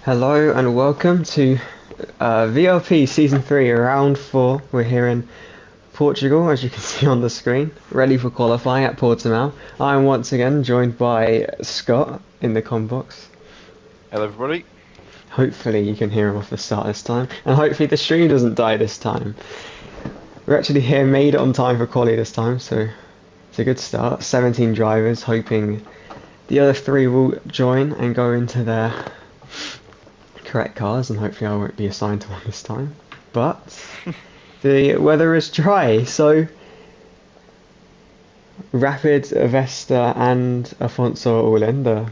Hello and welcome to VRP Season 3, Round 4. We're here in Portugal, as you can see on the screen, ready for qualifying at Portimao. I am once again joined by Scott in the comm box. Hello everybody. Hopefully you can hear him off the start this time, and hopefully the stream doesn't die this time. We're actually here, made it on time for quali this time, so it's a good start. 17 drivers, hoping the other 3 will join and go into their correct cars, and hopefully I won't be assigned to one this time. But the weather is dry, so Rapid, Vesta and Afonso are all in, the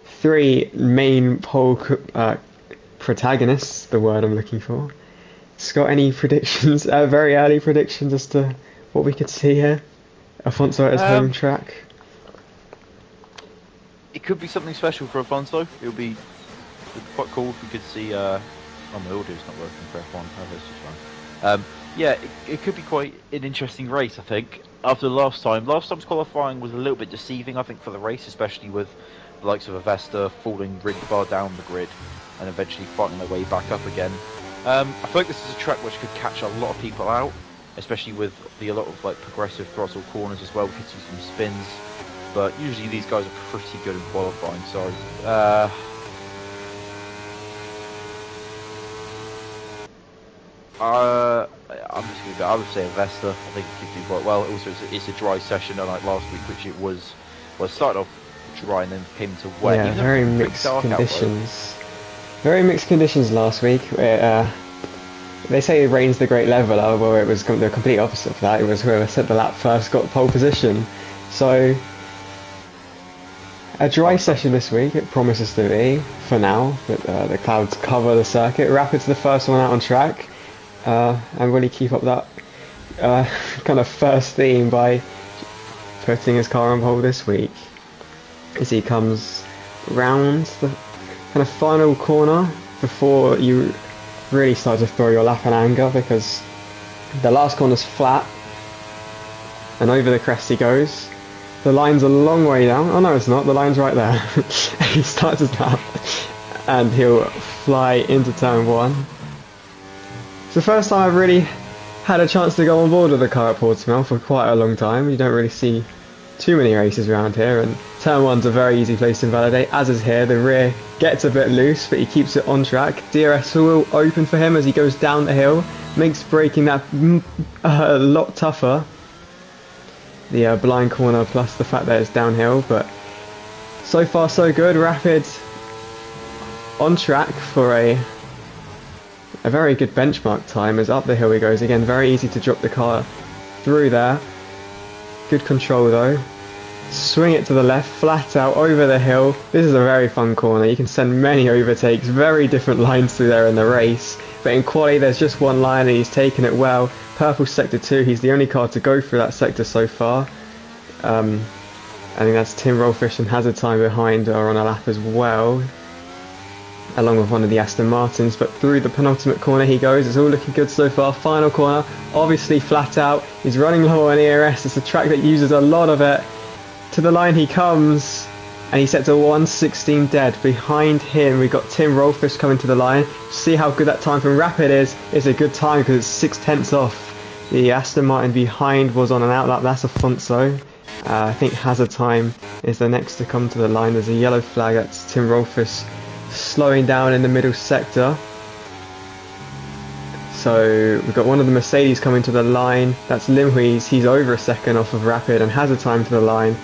3 main pole protagonists, the word I'm looking for. Scott, any predictions, very early predictions as to what we could see here? Afonso at his home track? It could be something special for Afonso. It'd be quite cool if we could see. Oh, my audio's not working for F1. Oh, that's just fine. Yeah, it could be quite an interesting race. I think after last time's qualifying was a little bit deceiving. I think for the race, especially with the likes of Avesta falling really far down the grid and eventually fighting their way back up again. I feel like this is a track which could catch a lot of people out, especially with a lot of progressive throttle corners as well. We could see some spins, but usually these guys are pretty good in qualifying. So I'm just gonna go. I would say Avesta. I think it could do quite well. Also, it's a dry session, unlike last week, which it was. Well, it started off dry and then came to wet. Yeah, very mixed conditions. Very mixed conditions last week. They say it rains the great leveler, well it was the complete opposite of that. It was whoever set the lap first got pole position. So a dry session this week, it promises to be, for now, but the clouds cover the circuit. Rapid's the first one out on track, and really keep up that kind of first theme by putting his car on pole this week as he comes round the kind of final corner before you really start to throw your lap in anger, because the last corner's flat and over the crest he goes. The line's a long way down. Oh no, it's not. The line's right there. He starts his lap and he'll fly into turn 1. It's the first time I've really had a chance to go on board with a car at Portimao for quite a long time. You don't really see too many races around here, and turn 1's a very easy place to invalidate, as is here. The rear gets a bit loose, but he keeps it on track. DRS will open for him as he goes down the hill, makes braking that a lot tougher. The blind corner plus the fact that it's downhill, but so far so good. Rapid on track for a very good benchmark time as up the hill he goes again. Very easy to drop the car through there. Good control though. Swing it to the left, flat out over the hill. This is a very fun corner. You can send many overtakes, very different lines through there in the race. But in quali there's just one line and he's taken it well. Purple sector 2, he's the only car to go through that sector so far. I think that's Tim Rollfish and Hazard Time behind are on a lap as well, along with one of the Aston Martins. But through the penultimate corner he goes. It's all looking good so far. Final corner, obviously flat out. He's running low on ERS. It's a track that uses a lot of it. To the line he comes, and he sets a 1:16 dead. Behind him we've got Tim Rollfish coming to the line. See how good that time from Rapid is. It's a good time because it's 6/10 off. The Aston Martin behind was on an outlap. That's Afonso. I think Hazard Time is the next to come to the line. There's a yellow flag. That's Tim Rollfish slowing down in the middle sector. So we've got one of the Mercedes coming to the line. That's Limhuis. He's over a second off of Rapid, and Hazard Time to the line.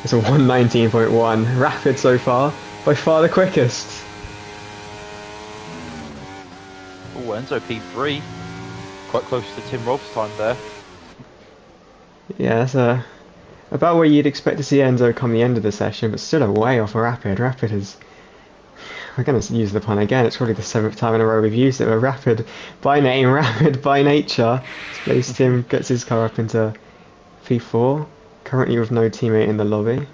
It's a 1:19.1. Rapid so far, by far the quickest. Oh, Enzo P3, quite close to Tim Rob's time there. Yeah, that's about where you'd expect to see Enzo come the end of the session, but still a way off of Rapid. Rapid is, we're going to use the pun again, it's probably the 7th time in a row we've used it, but Rapid by name, Rapid by nature. Space Tim gets his car up into P4, currently with no teammate in the lobby.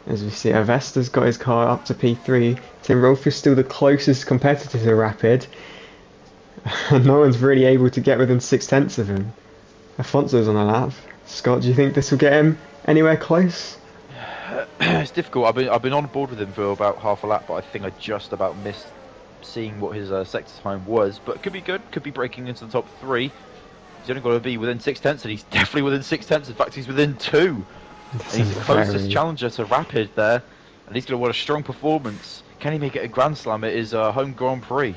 As we see, Avesta's got his car up to P3. Tim Rolf is still the closest competitor to Rapid, and no one's really able to get within 6/10 of him. Afonso's on a lap. Scott, do you think this will get him anywhere close? It's difficult. I've been on board with him for about half a lap, but I think I just about missed seeing what his sector time was. But it could be good. Could be breaking into the top three. He's only got to be within 6 tenths, and he's definitely within 6 tenths. In fact, he's within two. That's And a he's the closest very, challenger to Rapid there. And he's going to want a strong performance. Can he make it a Grand Slam at his home Grand Prix?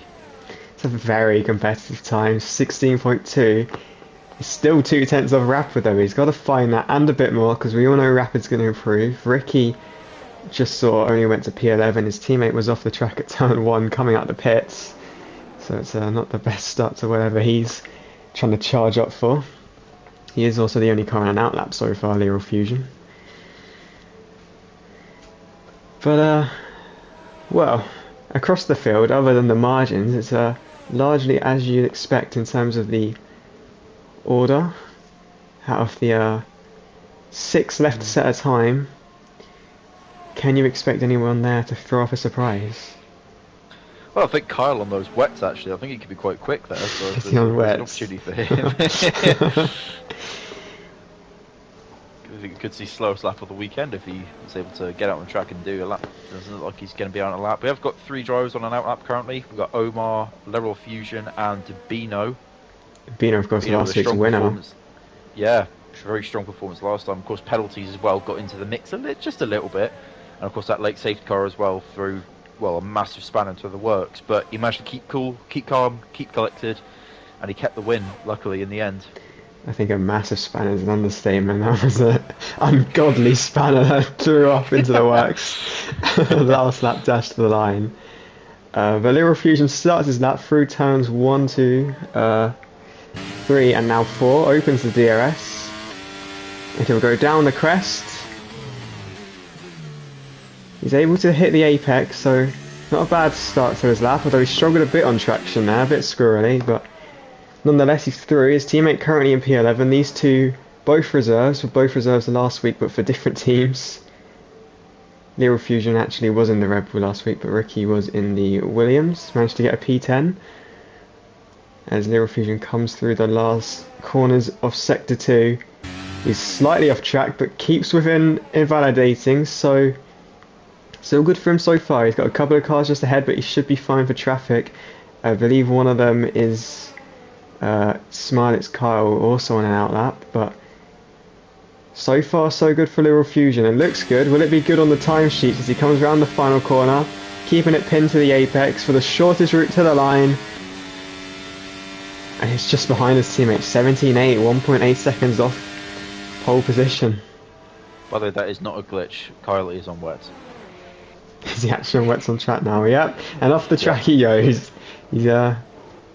it's a very competitive time. 16.2. He's still 2 tenths off Rapid though. He's got to find that and a bit more because we all know Rapid's going to improve. Ricky just saw only went to P11. His teammate was off the track at turn 1 coming out the pits. So it's not the best start to whatever he's trying to charge up for. He is also the only car on an outlap so far, Lethal Fusion. But, well, across the field, other than the margins, it's largely as you'd expect in terms of the order. Out of the 6 left to set a time, can you expect anyone there to throw off a surprise? Well, I think Kyle on those wets, actually. I think he could be quite quick there. So Is there's, he on there's an wets? opportunity for him. I think we could see slowest lap of the weekend if he was able to get out on the track and do a lap. Doesn't look like he's going to be out on a lap. We have got 3 drivers on an out lap currently. We've got Omar, Leral Fusion, and Bino. Bino, of course, Bino with last a week's strong winner. performance. Yeah, very strong performance last time. Of course, penalties as well got into the mix just a little bit. And of course, that late safety car as well threw, well, a massive span into the works. But he managed to keep cool, keep calm, keep collected, and he kept the win, luckily, in the end. I think a massive spanner is an understatement. That was an ungodly spanner that threw off into the works. Last lap dash to the line. But Lethal Fusion starts his lap through turns 1, 2, 3 and now 4. Opens the DRS. And he'll go down the crest. He's able to hit the apex, so not a bad start to his lap, although he struggled a bit on traction there, a bit squirrely, but nonetheless he's through. His teammate currently in P11. These two, both reserves, were both reserves last week, but for different teams. Lethal Fusion actually was in the Red Bull last week, but Ricky was in the Williams. Managed to get a P10. As Lethal Fusion comes through the last corners of Sector 2. He's slightly off track, but keeps within invalidating, so still good for him so far. He's got a couple of cars just ahead, but he should be fine for traffic. I believe one of them is Smilett's Kyle, also on an outlap, but so far so good for Lethal Fusion. It looks good. Will it be good on the timesheets as he comes around the final corner, keeping it pinned to the apex for the shortest route to the line? And he's just behind his teammate, 17.8, 1.8 seconds off pole position. By the way, that is not a glitch. Kyle is on wet. Is he actually on wets on track now? Yep. And off the track he goes. He's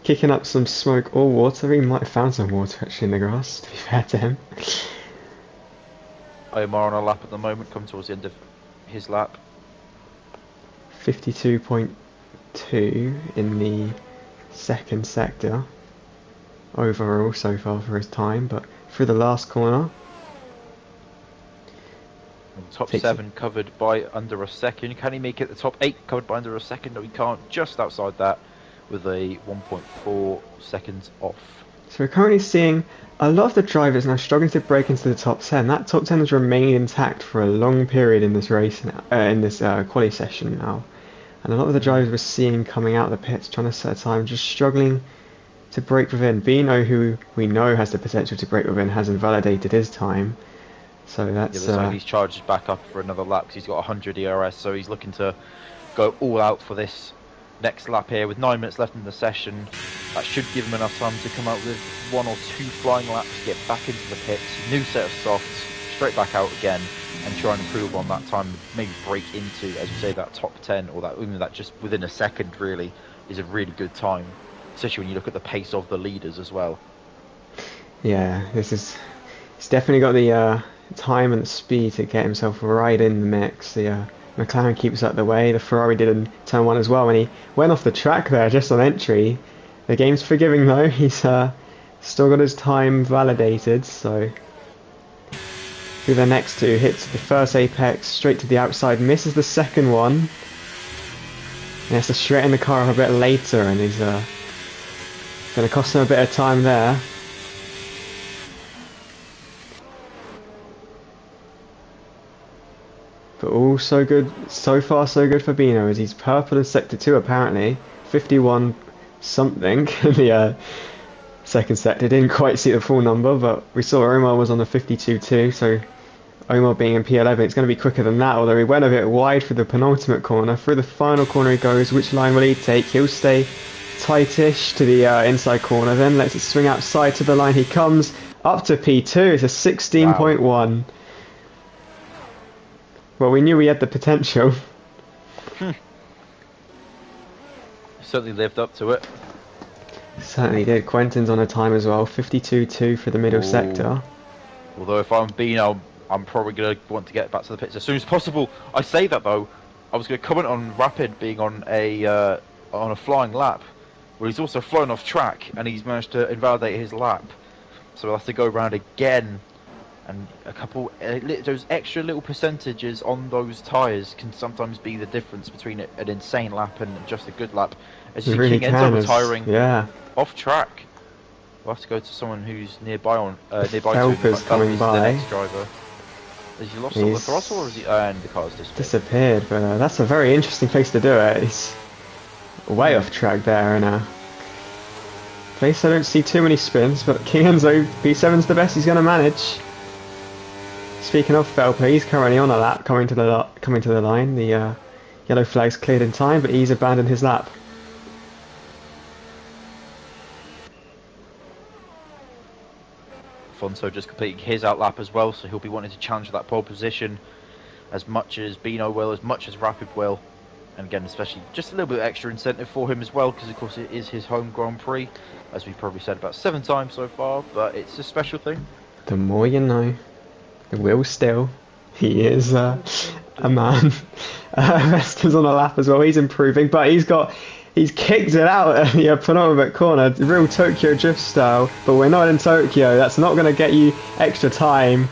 kicking up some smoke or water. He might have found some water actually in the grass, to be fair to him. Omar on a lap at the moment, coming towards the end of his lap. 52.2 in the second sector overall so far for his time, but through the last corner. Top 7 covered by under a second. Can he make it the top 8 covered by under a second? No, he can't. Just outside that with a 1.4 seconds off. So we're currently seeing a lot of the drivers now struggling to break into the top 10. That top 10 has remained intact for a long period in this race, in this quali session now. And a lot of the drivers we're seeing coming out of the pits trying to set a time, just struggling to break within. Bino, who we know has the potential to break within, has invalidated his time. So that's he's charged back up for another lap because he's got 100 ERS, so he's looking to go all out for this next lap here with 9 minutes left in the session. That should give him enough time to come out with 1 or 2 flying laps, get back into the pits, new set of softs, straight back out again, and try and improve on that time. Maybe break into, as you say, that top 10, or that even that just within a second really is a really good time, especially when you look at the pace of the leaders as well. Yeah, it's definitely got the time and the speed to get himself right in the mix. The McLaren keeps up the way. The Ferrari did in turn 1 as well when he went off the track there just on entry. The game's forgiving though. He's still got his time validated, so through the next 2, hits the first apex straight to the outside, misses the second one. He has to straighten the car up a bit later, and he's going to cost him a bit of time there. But But all so good, so far so good for Bino, as he's purple in sector 2 apparently. 51 something in the second sector. Didn't quite see the full number, but we saw Omar was on the 52 too, so Omar being in P11, it's going to be quicker than that, although he went a bit wide for the penultimate corner. Through the final corner he goes. Which line will he take? He'll stay tightish to the inside corner, then lets it swing outside to the line. He comes up to P2. It's a 16.1. Wow. Well, we knew he had the potential. Certainly lived up to it. Certainly did. Quentin's on a time as well. 52.2 for the middle sector. Although if I'm Bino, I'm probably going to want to get back to the pits as soon as possible. I say that though, I was going to comment on Rapid being on a flying lap, where he's also flown off track and he's managed to invalidate his lap. So we'll have to go around again, and a couple those extra little percentages on those tyres can sometimes be the difference between an insane lap and just a good lap. As you really ends up retiring off track. We'll have to go to someone who's nearby Felper's coming by. The next driver. Has he lost all the throttle, or is he? And the car's disappeared. But that's a very interesting place to do it. He's way off track there, and place I don't see too many spins. But King Enzo P7's the best he's going to manage. Speaking of Felper, he's currently on a lap, coming to the line. The yellow flag's cleared in time, but he's abandoned his lap. Fonso just completing his outlap as well, so he'll be wanting to challenge that pole position as much as Bino will, as much as Rapid will. And again, especially just a little bit extra incentive for him as well, because of course it is his home Grand Prix, as we've probably said about 7 times so far, but it's a special thing. The more you know. Will still. He is a man. Veston's on a lap as well. He's improving, but he's kicked it out at the penultimate corner, real Tokyo drift style. But we're not in Tokyo. That's not going to get you extra time.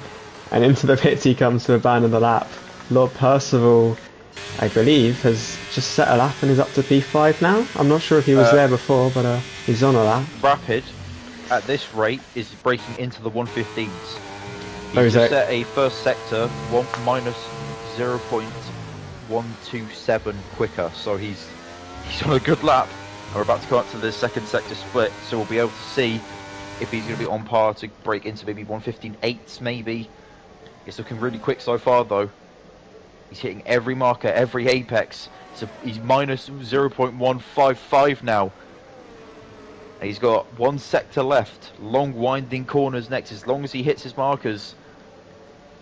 And into the pits he comes to abandon the lap. Lord Percival, I believe, has just set a lap and is up to P5 now. I'm not sure if he was there before, but he's on a lap. Rapid, at this rate, is breaking into the 115s. He's just set a first sector minus 0.127 quicker, so he's on a good lap. And we're about to come up to the second sector split, so we'll be able to see if he's going to be on par to break into maybe 115.8s maybe. It's looking really quick so far though. He's hitting every marker, every apex. So he's minus 0.155 now. And he's got one sector left. Long winding corners next. As long as he hits his markers,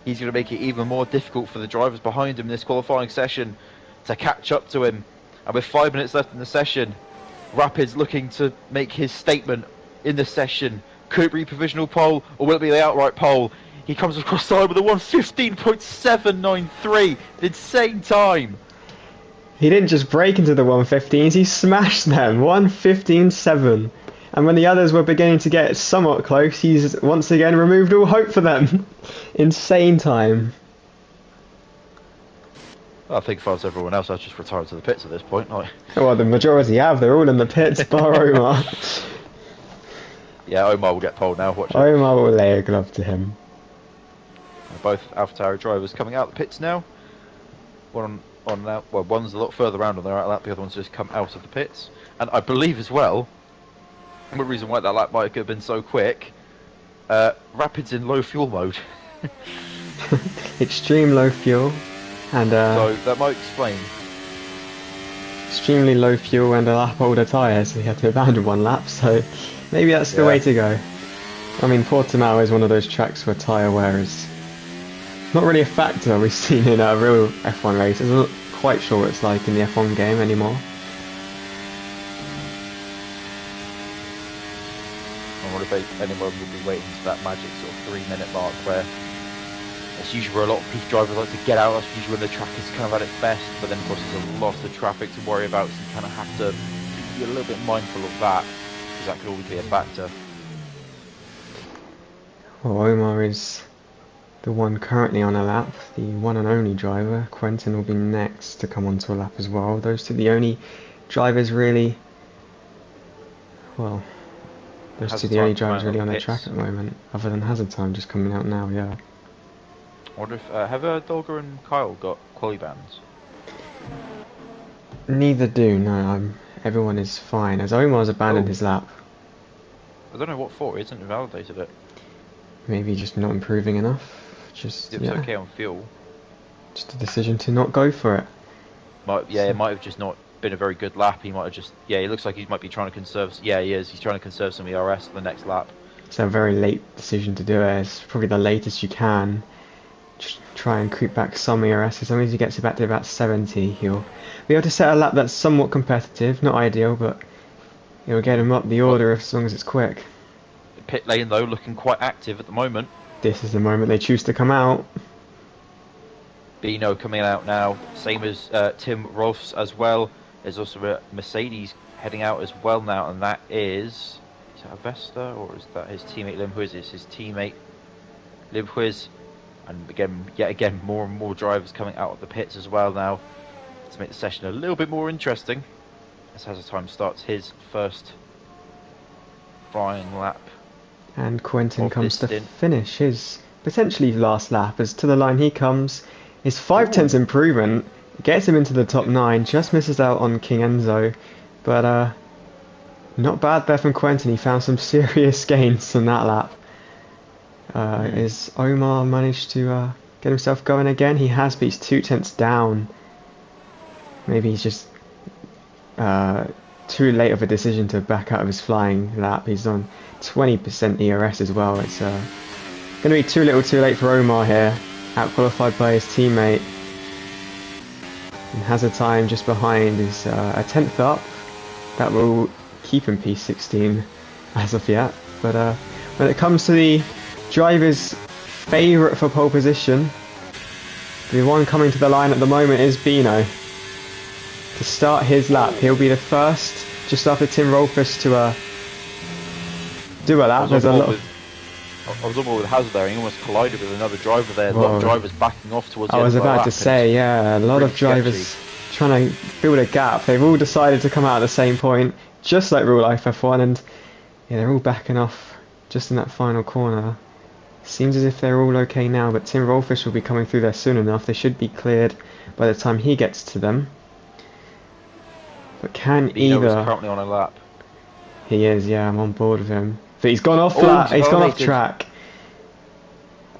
he's going to make it even more difficult for the drivers behind him in this qualifying session to catch up to him. And with 5 minutes left in the session, Rapid's looking to make his statement in the session. Could it be provisional pole, or will it be the outright pole? He comes across the line with a 1:15.793. Insane time. He didn't just break into the 115s, he smashed them. 1:15.7. And when the others were beginning to get somewhat close, he's once again removed all hope for them. Insane time. I think if I was everyone else, I'd just retire to the pits at this point. Well, the majority have. They're all in the pits, bar Omar. Yeah, Omar will get pole now. Watch it. Omar will lay a glove to him. Both AlphaTauri drivers coming out the pits now. One on out. Well, one's a lot further around on their outlap. The other one's just come out of the pits. And I believe as well, the reason why that lap might have been so quick, Rapid's in low fuel mode. Extreme low fuel, and so that might explain. Extremely low fuel and a lap older tyres, so he had to abandon one lap. So maybe that's the way to go. I mean, Portimao is one of those tracks where tyre wear is not really a factor we've seen in real F1 races. I'm not quite sure what it's like in the F1 game anymore. I wonder if anyone will be waiting for that magic sort of 3-minute mark where it's usually where a lot of peak drivers like to get out. That's usually when the track is kind of at its best, but then of course there's a lot of traffic to worry about, so you kind of have to be a little bit mindful of that, because that could always be a factor. Well, Omar is the one currently on a lap, the one and only driver. Quentin will be next to come onto a lap as well. Those two, the only drivers really, well, those two the only drivers really on the track at the moment, other than Hazard Time just coming out now, yeah. I wonder if have Dolga and Kyle got quali bans? Neither do. No, everyone is fine. As Omar's abandoned Oh, his lap, I don't know what for. He hasn't invalidated it. maybe just not improving enough. Just It was yeah, okay on fuel. just a decision to not go for it. It might have just not been a very good lap. He might have just, he looks like he might be trying to conserve. Yeah, he is. He's trying to conserve some ERS for the next lap. It's a very late decision to do it. It's probably the latest you can. Just try and creep back some ERS. As long as he gets it back to about 70, he'll be able to set a lap that's somewhat competitive. Not ideal, but it'll get him up the Well, order as long as it's quick. pit lane though looking quite active at the moment. This is the moment they choose to come out. Bino coming out now, same as Tim Rolfs as well. There's also a Mercedes heading out as well now, and that is that a Vesta or is that his teammate Limhuiz? It's his teammate Limhuiz, and yet again, more and more drivers coming out of the pits as well now to make the session a little bit more interesting. As Hazard Time starts his first flying lap. And Quentin Of comes this to stint. finish his potentially last lap. As to the line he comes, his 5/10 improvement gets him into the top 9, just misses out on King Enzo. But not bad there from Quentin, he found some serious gains on that lap. Is Omar managed to get himself going again? He has, but he's 2/10 down. Maybe he's just too late of a decision to back out of his flying lap. He's on 20% ERS as well. It's going to be too little too late for Omar here. Outqualified by his teammate. And has a time just behind is a 10th up. That will keep him P16 as of yet. But when it comes to the driver's favourite for pole position, the one coming to the line at the moment is Bino. To start his lap, he'll be the first, just after Tim Rolfus, to do a lap. There's a lot. I was almost with Hazard there. He almost collided with another driver there. A lot of drivers backing off towards the I end was of the about lap, to say, yeah, a lot of drivers trying to build a gap. They've all decided to come out at the same point, just like real life F1, and yeah, they're all backing off just in that final corner. Seems as if they're all okay now, but Tim Rolfish will be coming through there soon enough. They should be cleared by the time he gets to them. But can Bino is either... currently on a lap. He is, yeah, I'm on board with him. But he's gone off lap, he's gone off track.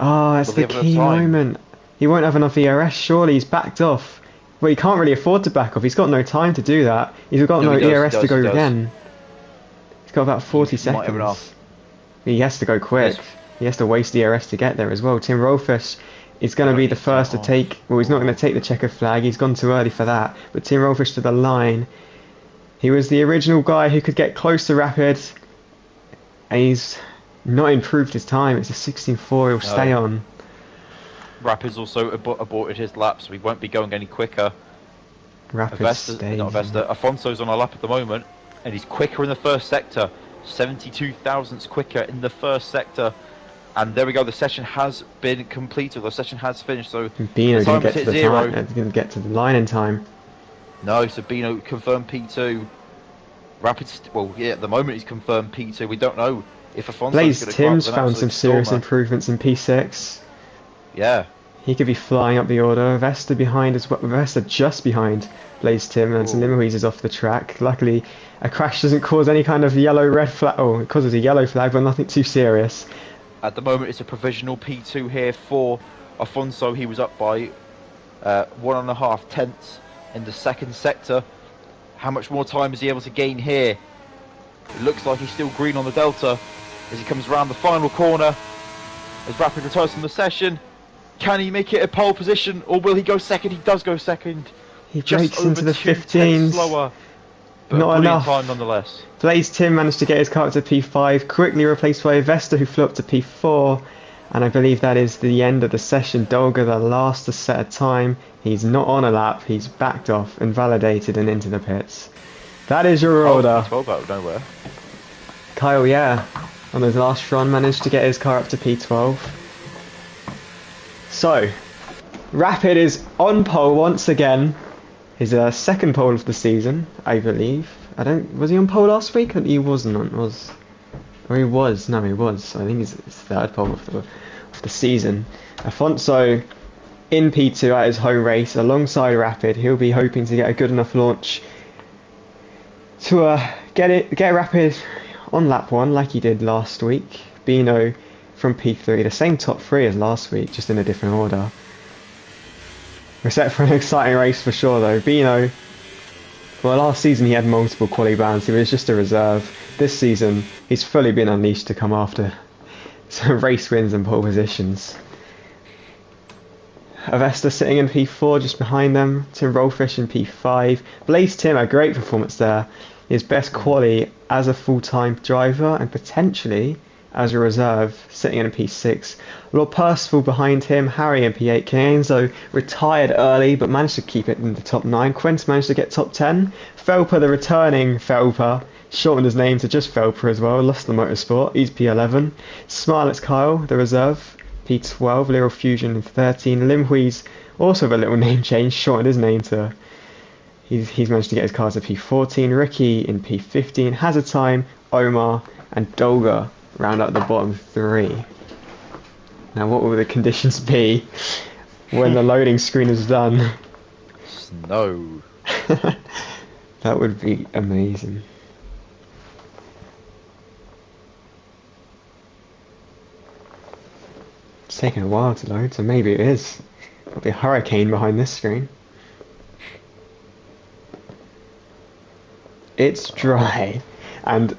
Oh, that's the key moment. He won't have enough ERS, surely. He's backed off. Well, he can't really afford to back off. He's got no time to do that. He's got no ERS to go again. He's got about 40 seconds. He has to go quick. He has to waste ERS to get there as well. Tim Rolfish is going to be the first to take... Well, he's not going to take the checkered flag. He's gone too early for that. But Tim Rolfish to the line. He was the original guy who could get close to Rapid. And he's not improved his time. It's a 16.4. He'll stay on. Rapid's also aborted his lap, so he won't be going any quicker. Rapid stays. Not Vesta. Afonso's on a lap at the moment, and he's quicker in the first sector. 72 thousandths quicker in the first sector. And there we go. The session has been completed. The session has finished. So Bino didn't get to the time. Didn't get to the line in time. No, so Bino confirmed P2. Rapid, well, yeah, at the moment he's confirmed P2. We don't know if Afonso's Blaze going to Tim's found some serious improvements in P6. Yeah. He could be flying up the order. Vesta behind as well. Vesta just behind Blaze Tim, and Limouise is off the track. Luckily, a crash doesn't cause any kind of yellow-red flag. Oh, it causes a yellow flag, but nothing too serious. At the moment, it's a provisional P2 here for Afonso. He was up by 1.5 tenths in the second sector. How much more time is he able to gain here? It looks like he's still green on the Delta as he comes around the final corner. As Rapid retires from the session, can he make it a pole position, or will he go second? He does go second. He breaks into the 15s. Slower, but not enough time nonetheless. Blaze Tim managed to get his car up to P5, quickly replaced by Vesta, who flew up to P4. And I believe that is the end of the session. Dolga, the last to set a time. He's not on a lap. He's backed off, invalidated, and into the pits. That is your order. P12 out of nowhere. Kyle, yeah, on his last run managed to get his car up to P12. So, Rapid is on pole once again. His second pole of the season, I believe. Was he on pole last week? He wasn't on, or he was. No, he was. I think he's his third pole of the season. Afonso in P2 at his home race alongside Rapid. He'll be hoping to get a good enough launch to get Rapid on lap 1 like he did last week. Bino from P3, the same top 3 as last week, just in a different order. We're set for an exciting race for sure though. Bino, well, last season he had multiple quali bans, he was just a reserve. This season he's fully been unleashed to come after some race wins and pole positions. Avesta sitting in P4 just behind them, Tim Rollfish in P5. Blaze Tim, a great performance there. His best quali as a full-time driver and potentially as a reserve, sitting in P6. Lord Percival behind him, Harry in P8. Kenzo retired early but managed to keep it in the top 9. Quint managed to get top 10. Felper, the returning Felper, shortened his name to just Felper as well, lost the motorsport, he's P11. Smilex Kyle, the reserve, P12, Little Fusion in 13. Limhui's also with a little name change, shortened his name to... He's managed to get his car to P14. Ricky in P15. Hazard Time, Omar and Dolga round out the bottom 3. Now what will the conditions be when the loading screen is done? Snow. That would be amazing. It's taking a while to load, so maybe it is. There'll be a hurricane behind this screen. It's dry, and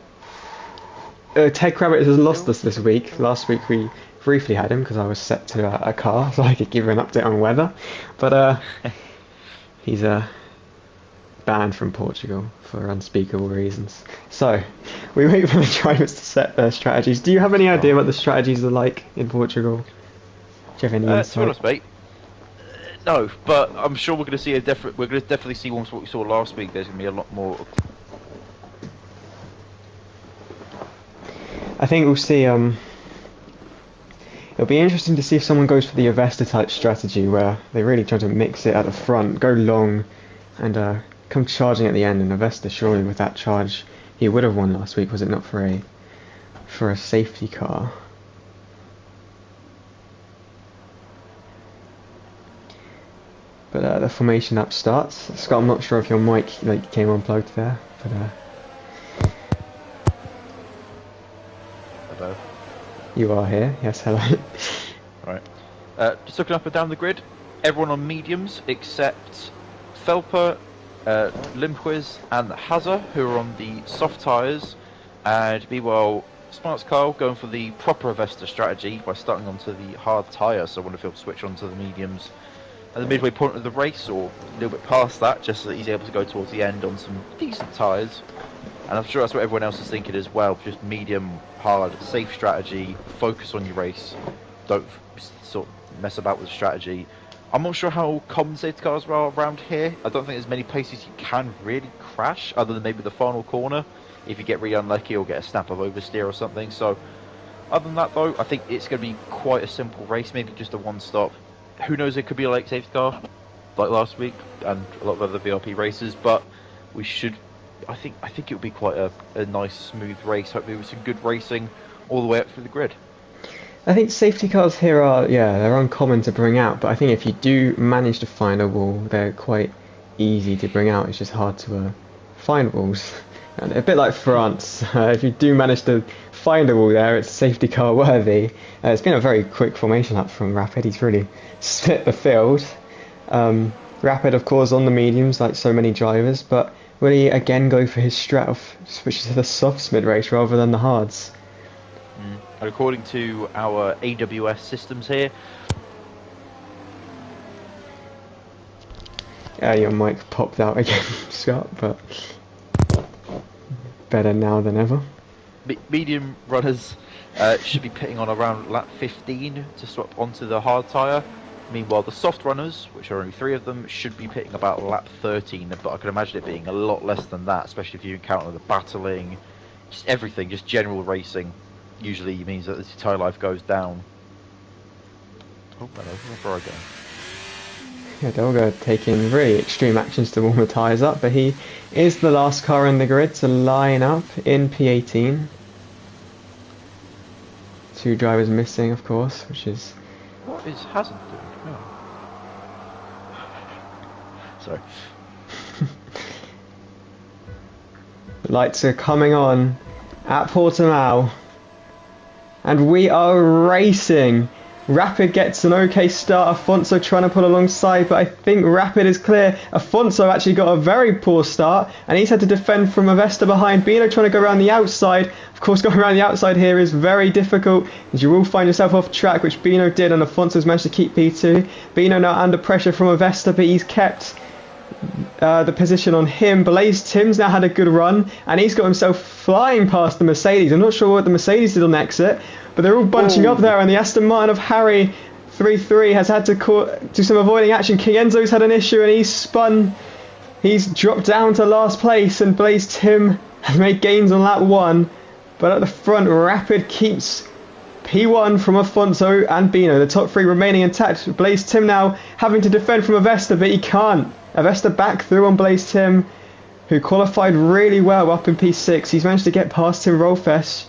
Ted Kravitz has lost us this week. Last week we briefly had him because I was set to a car so I could give him an update on weather, but he's banned from Portugal for unspeakable reasons. So we wait for the drivers to set their strategies. Do you have any idea what the strategies are like in Portugal? Do you have any insight? To be honest, mate, no, but I'm sure we're going to see we're going to definitely see once what we saw last week. There's going to be a lot more. I think we'll see. It'll be interesting to see if someone goes for the Avesta type strategy where they really try to mix it at the front, go long, and come charging at the end. And Avesta, surely with that charge, he would have won last week, was it not for a safety car? But the formation up starts. Scott, I'm not sure if your mic came unplugged there, but Hello. You are here. Yes, hello. Right. Just looking up and down the grid, everyone on mediums except Felper, Limquiz and Hazza, who are on the soft tyres, and meanwhile Smarts Kyle going for the proper Avesta strategy by starting onto the hard tyre, so I wonder if he'll switch onto the mediums at the midway point of the race, or a little bit past that, just so that he's able to go towards the end on some decent tyres. And I'm sure that's what everyone else is thinking as well, just medium, hard, safe strategy, focus on your race, don't sort of mess about with strategy. I'm not sure how common safety cars are around here. I don't think there's many places you can really crash, other than maybe the final corner, if you get really unlucky or get a snap of oversteer or something. So, other than that though, I think it's going to be quite a simple race, maybe just a one-stop. Who knows, it could be a late safety car, like last week, and a lot of other VRP races, but we should... I think it would be quite a nice, smooth race. Hopefully with some good racing all the way up through the grid. I think safety cars here are, they're uncommon to bring out, but I think if you do manage to find a wall, they're quite easy to bring out. It's just hard to find walls. And a bit like France, if you do manage to find a wall there, it's safety car worthy. It's been a very quick formation up from Rapid. He's really split the field. Rapid, of course, on the mediums, like so many drivers, but will he again go for his strat of switch to the softs mid-race rather than the hards? And according to our AWS systems here... Your mic popped out again, Scott, but better now than ever. Medium runners should be pitting on around lap 15 to swap onto the hard tyre. Meanwhile, the soft runners, which are only 3 of them, should be pitting about lap 13, but I can imagine it being a lot less than that, especially if you encounter the battling, just everything, just general racing. Usually means that the tyre life goes down. Oh, hello, where I go? Yeah, Dolga taking really extreme actions to warm the tyres up, but he is the last car in the grid to line up in P18. 2 drivers missing, of course, which is What is Hazard doing? Oh. Sorry. The lights are coming on at Portimao. And we are racing. Rapid gets an okay start. Afonso trying to pull alongside, but I think Rapid is clear. Afonso actually got a very poor start, and he's had to defend from Avesta behind. Bino trying to go around the outside. Of course, going around the outside here is very difficult, as you will find yourself off track, which Bino did, and Afonso's managed to keep P2. Bino now under pressure from Avesta, but he's kept the position on him. Blaze Tim's now had a good run, and he's got himself flying past the Mercedes. I'm not sure what the Mercedes did on exit, but they're all bunching up there, and the Aston Martin of Harry 3-3 has had to do some avoiding action. King Enzo's had an issue, and he's spun. He's dropped down to last place, and Blaze Tim has made gains on lap 1, but at the front, Rapid keeps P1 from Afonso and Bino, the top 3 remaining intact. Blaze Tim now having to defend from Avesta, but he can't. Avesta back through on Blaze Tim, who qualified really well up in P6. He's managed to get past Tim Rolfes.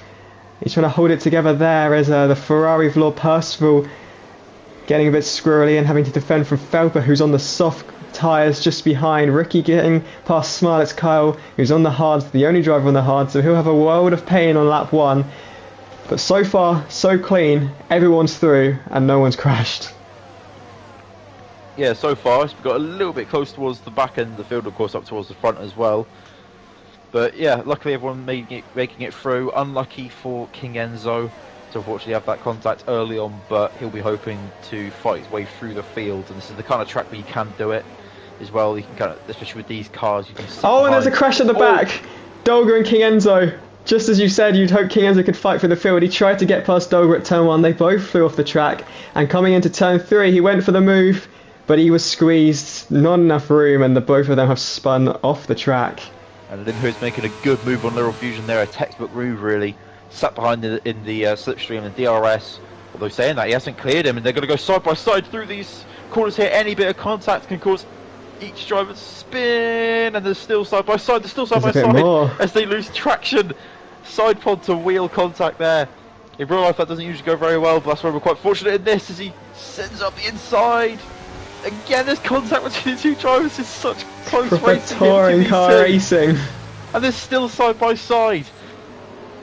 He's trying to hold it together there as the Ferrari of Lord Percival getting a bit squirrely and having to defend from Felper, who's on the soft tyres just behind. Ricky getting past Smarlett's Kyle, who's on the hards, the only driver on the hards, so he'll have a world of pain on lap 1. But so far, so clean. Everyone's through and no one's crashed. Yeah, so far it's got a little bit close towards the back end of the field, of course, up towards the front as well. But yeah, luckily everyone making it through. Unlucky for King Enzo to unfortunately have that contact early on, but he'll be hoping to fight his way through the field. And this is the kind of track where you can do it as well. You can kind of, especially with these cars, you can sit and there's a behind. crash at the back. Dolga and King Enzo. Just as you said, you'd hope King Enzo could fight for the field. He tried to get past Dolga at turn 1. They both flew off the track. And coming into turn 3, he went for the move, but he was squeezed. Not enough room, and the both of them have spun off the track. And Linho's making a good move on Little Fusion there, a textbook move really. Sat behind in the slipstream and DRS. Although saying that, he hasn't cleared him, and they're going to go side by side through these corners here. Any bit of contact can cause each driver to spin, and they're still side by side. They're still side by side as they lose traction. Side pod to wheel contact there. In real life that doesn't usually go very well, but that's why we're quite fortunate in this as he sends up the inside. Again, there's contact between the two drivers. It's such close racing. Touring car racing. And they're still side by side.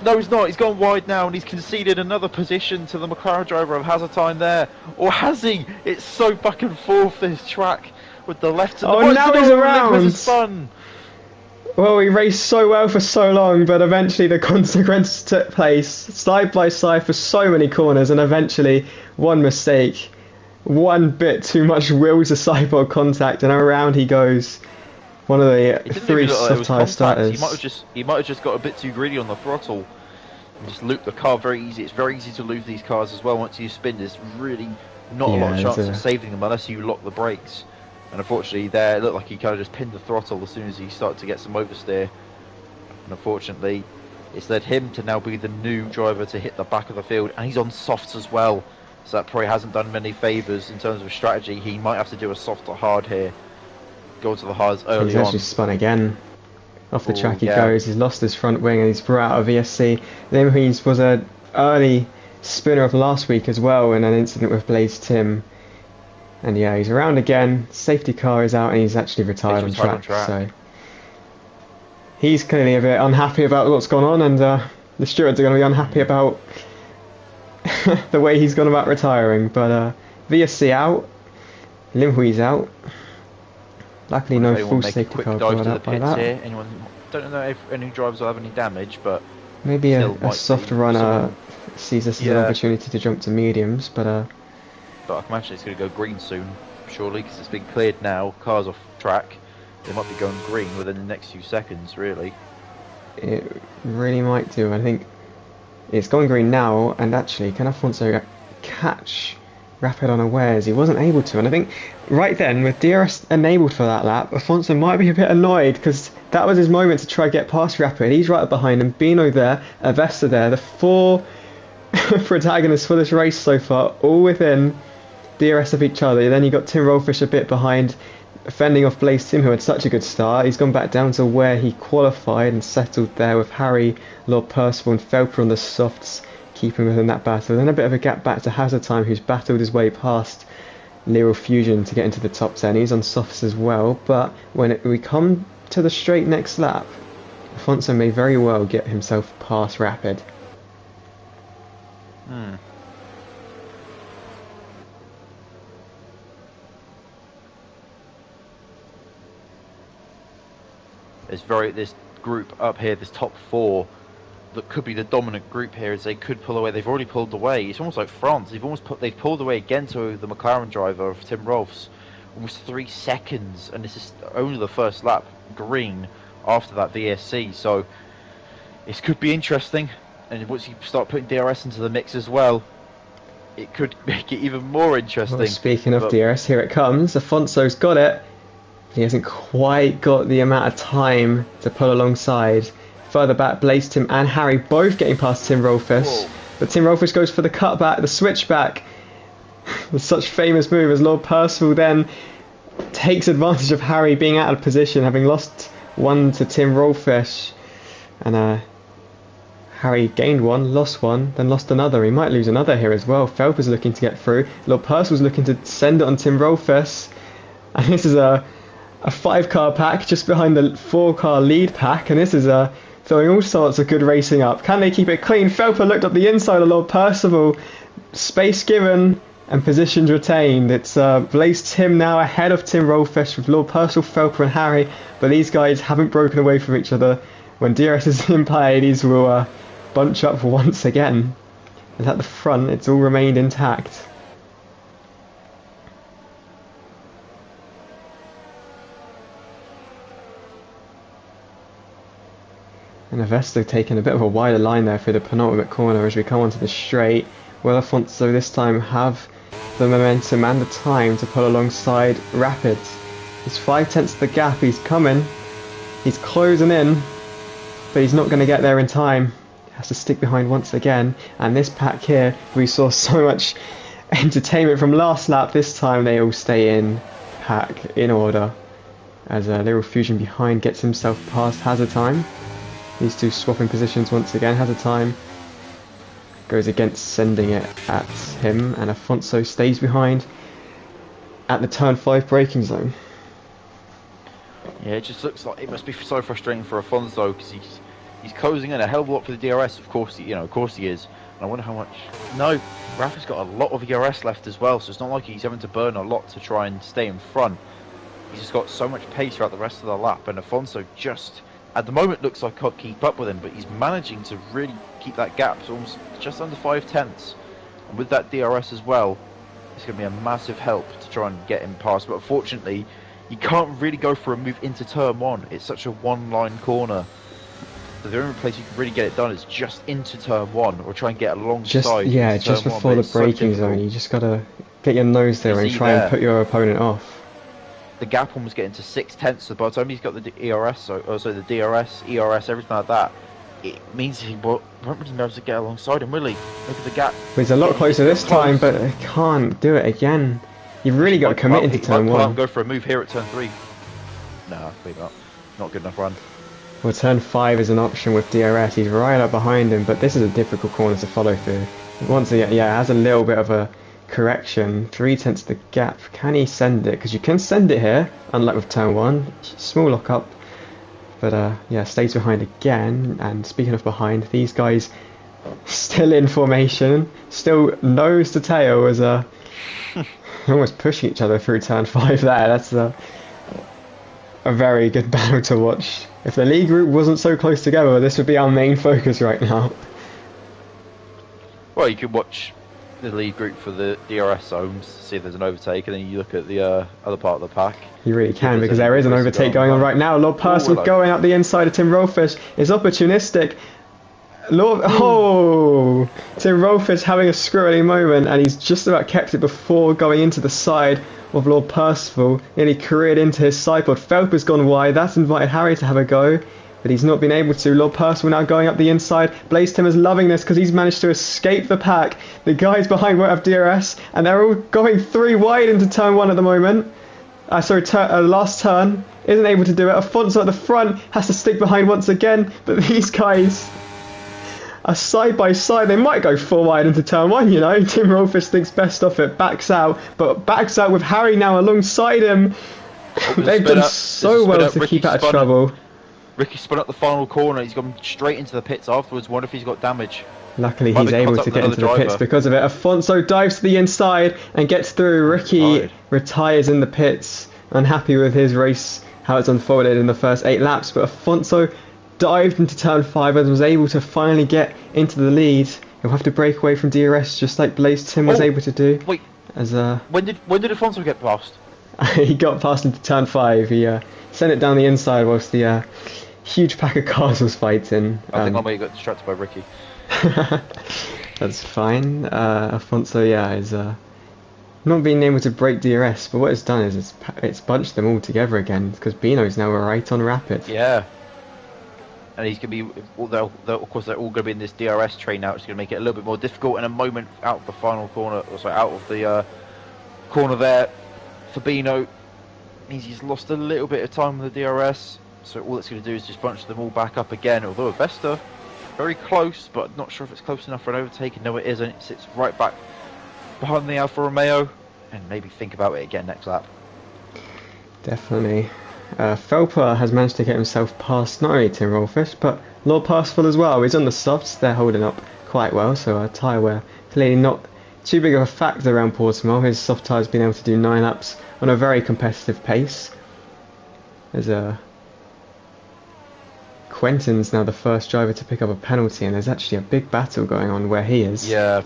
No, he's not. He's gone wide now, and he's conceded another position to the McLaren driver of Hazard time there. Or has he? It's so back and forth, this track, with the left and the right. Oh, now he's around. Well, he raced so well for so long, but eventually the consequences took place. Side by side for so many corners, and eventually one mistake. One bit too much wheel to sideboard contact, and around he goes. One of the 3 soft tyre starters. He might have just got a bit too greedy on the throttle and just looped the car very easy. It's very easy to lose these cars as well. Once you spin, there's really not a lot of chance of saving them unless you lock the brakes. And unfortunately, there it looked like he kind of just pinned the throttle as soon as he started to get some oversteer. And unfortunately, it's led him to now be the new driver to hit the back of the field, and he's on softs as well. So that probably hasn't done many favours in terms of strategy. He might have to do a soft or hard here. Go to the hards early on. He's actually spun again. Off the track he goes. He's lost his front wing and he's brought out a VSC. Then he was an early spinner of last week as well in an incident with Blaze Tim. And yeah, he's around again. Safety car is out and he's actually retired on track. So he's clearly a bit unhappy about what's gone on, and the stewards are going to be unhappy about the way he's gone about retiring. But VSC out, Limhui's out. Luckily, no full safety car brought out by that. Here. Anyone? Don't know if any drivers will have any damage, but maybe a soft runner sees this as an opportunity to jump to mediums, but I can imagine it's going to go green soon, surely, because it's been cleared now. Cars off track. They might be going green within the next few seconds, really. It really might do. I think it's gone green now, and actually, can Afonso catch Rapid unawares? He wasn't able to, and I think right then, with DRS enabled for that lap, Afonso might be a bit annoyed, because that was his moment to try to get past Rapid. He's right up behind him, Bino there, Avesta there, the 4 protagonists for this race so far, all within DRS of each other. Then you got Tim Rollfish a bit behind, fending off Blaze Tim, who had such a good start. He's gone back down to where he qualified and settled there with Harry, Lord Percival and Felper on the softs. keeping within that battle. Then a bit of a gap back to Hazard Time, who's battled his way past Neural Fusion to get into the top 10. He's on softs as well, but when we come to the straight next lap, Afonso may very well get himself past Rapid. This group up here, this top 4, that could be the dominant group here, as they could pull away. They've already pulled away. It's almost like France. They've pulled away again to the McLaren driver of Tim Rolfs, almost 3 seconds, and this is only the first lap green after that VSC. So this could be interesting, and once you start putting DRS into the mix as well, it could make it even more interesting. Well, speaking of DRS, here it comes. Afonso's got it. He hasn't quite got the amount of time to pull alongside. Further back, Blaze Tim and Harry both getting past Tim Rolfus. But Tim Rolfus goes for the cutback, the switchback. With such famous move as Lord Percival then takes advantage of Harry being out of position, having lost one to Tim Rolfus. And Harry gained one, lost one, then lost another. He might lose another here as well. Phelps is looking to get through. Lord Percival's looking to send it on Tim Rolfus. And this is a 5-car pack just behind the 4-car lead pack, and this is throwing all sorts of good racing up. Can they keep it clean? Felper looked up the inside of Lord Percival. Space given and positions retained. It's Blaze Tim now ahead of Tim Rolfus with Lord Percival, Felper and Harry, but these guys haven't broken away from each other. When DRS is in play, these will bunch up once again. And at the front, it's all remained intact. And Avesto taking a bit of a wider line there through the penultimate corner as we come onto the straight. Will Afonso this time have the momentum and the time to pull alongside Rapids? He's 5/10 the gap, he's coming, he's closing in, but he's not going to get there in time. He has to stick behind once again, and this pack here, we saw so much entertainment from last lap. This time they all stay in pack in order as Neural Fusion behind gets himself past Hazard Time. These two swapping positions once again. Hazard Time goes against sending it at him, and Afonso stays behind at the turn 5 braking zone. Yeah, it just looks like it must be so frustrating for Afonso, because he's closing in a hell of a lot for the DRS. Of course, of course he is. And I wonder how much. No, Rafa's got a lot of ERS left as well, so it's not like he's having to burn a lot to try and stay in front. He's just got so much pace throughout the rest of the lap, and Afonso just, at the moment, looks like can't keep up with him, but he's managing to really keep that gap. It's almost just under 5/10, and with that DRS as well, it's going to be a massive help to try and get him past. But unfortunately, you can't really go for a move into turn 1. It's such a one-line corner. So the only place you can really get it done is just into turn 1, or try and get alongside. Just before the braking zone, you just got to get your nose there and try and put your opponent off. The gap almost getting to 6/10, so by the time he's got the ERS, so the DRS, ERS, everything like that, it means he won't really be able to get alongside him, will he? Look at the gap. Well, he's a lot closer this time, but he can't do it again. You've really got to commit into turn 1. Go for a move here at turn 3. No, maybe not. Not good enough run. Well, turn 5 is an option with DRS. He's right up behind him, but this is a difficult corner to follow through. Once again, yeah, it has a little bit of a correction. 3/10 the gap. Can he send it? Because you can send it here, unlike with turn 1. Small lock up. But yeah, stays behind again. And speaking of behind, these guys still in formation, still nose to tail as almost pushing each other through turn 5 there. That's a very good battle to watch. If the lead group wasn't so close together, this would be our main focus right now. Well, you could watch the lead group for the DRS zones, see if there's an overtake, and then you look at the other part of the pack. You really can, because there is an overtake going on right now. Lord Percival going up the inside of Tim Rolfus is opportunistic. Tim Rolfus having a squirrely moment, and he's just about kept it before going into the side of Lord Percival. Nearly careered into his sidepod. Phelps gone wide. That's invited Harry to have a go, but he's not been able to. Lord Percival now going up the inside. Blaze Tim is loving this because he's managed to escape the pack. The guys behind won't have DRS, and they're all going 3 wide into turn 1 at the moment. Last turn. Isn't able to do it. Afonso at the front has to stick behind once again, but these guys a side by side. They might go 4 wide into turn 1, you know. Tim Rolfus thinks best of it, backs out, but backs out with Harry now alongside him. They've done so well to keep out of trouble. Ricky spun up the final corner. He's gone straight into the pits afterwards. Wonder if he's got damage. Luckily, he's able to get into the pits because of it. Afonso dives to the inside and gets through. Ricky retires in the pits, unhappy with his race, how it's unfolded in the first 8 laps. But Afonso dived into turn 5 and was able to finally get into the lead. He'll have to break away from DRS just like Blaze Tim was able to do. Wait, as when did Afonso get past? He got past into turn 5. He sent it down the inside whilst the huge pack of cars was fighting. I think he got distracted by Ricky. That's fine. Afonso, is not being able to break DRS, but what it's done is it's bunched them all together again because Bino's now right on Rapid. Yeah. And he's going to be, of course, they're all going to be in this DRS train now, which is going to make it a little bit more difficult. In a moment out of the final corner, or sorry, out of the corner there, for Bino, he's lost a little bit of time with the DRS. So all it's going to do is just bunch them all back up again. Although Vesta, very close, but not sure if it's close enough for an overtake. No, it isn't. It sits right back behind the Alfa Romeo, and maybe think about it again next lap. Definitely. Felper has managed to get himself past not only Tim Rolfus, but Lord Parsifal as well. He's on the softs, they're holding up quite well, so tyre wear clearly not too big of a factor around Portimao. His soft tyre's been able to do 9 laps on a very competitive pace. There's Quentin's now the first driver to pick up a penalty, and there's actually a big battle going on where he is. Yeah,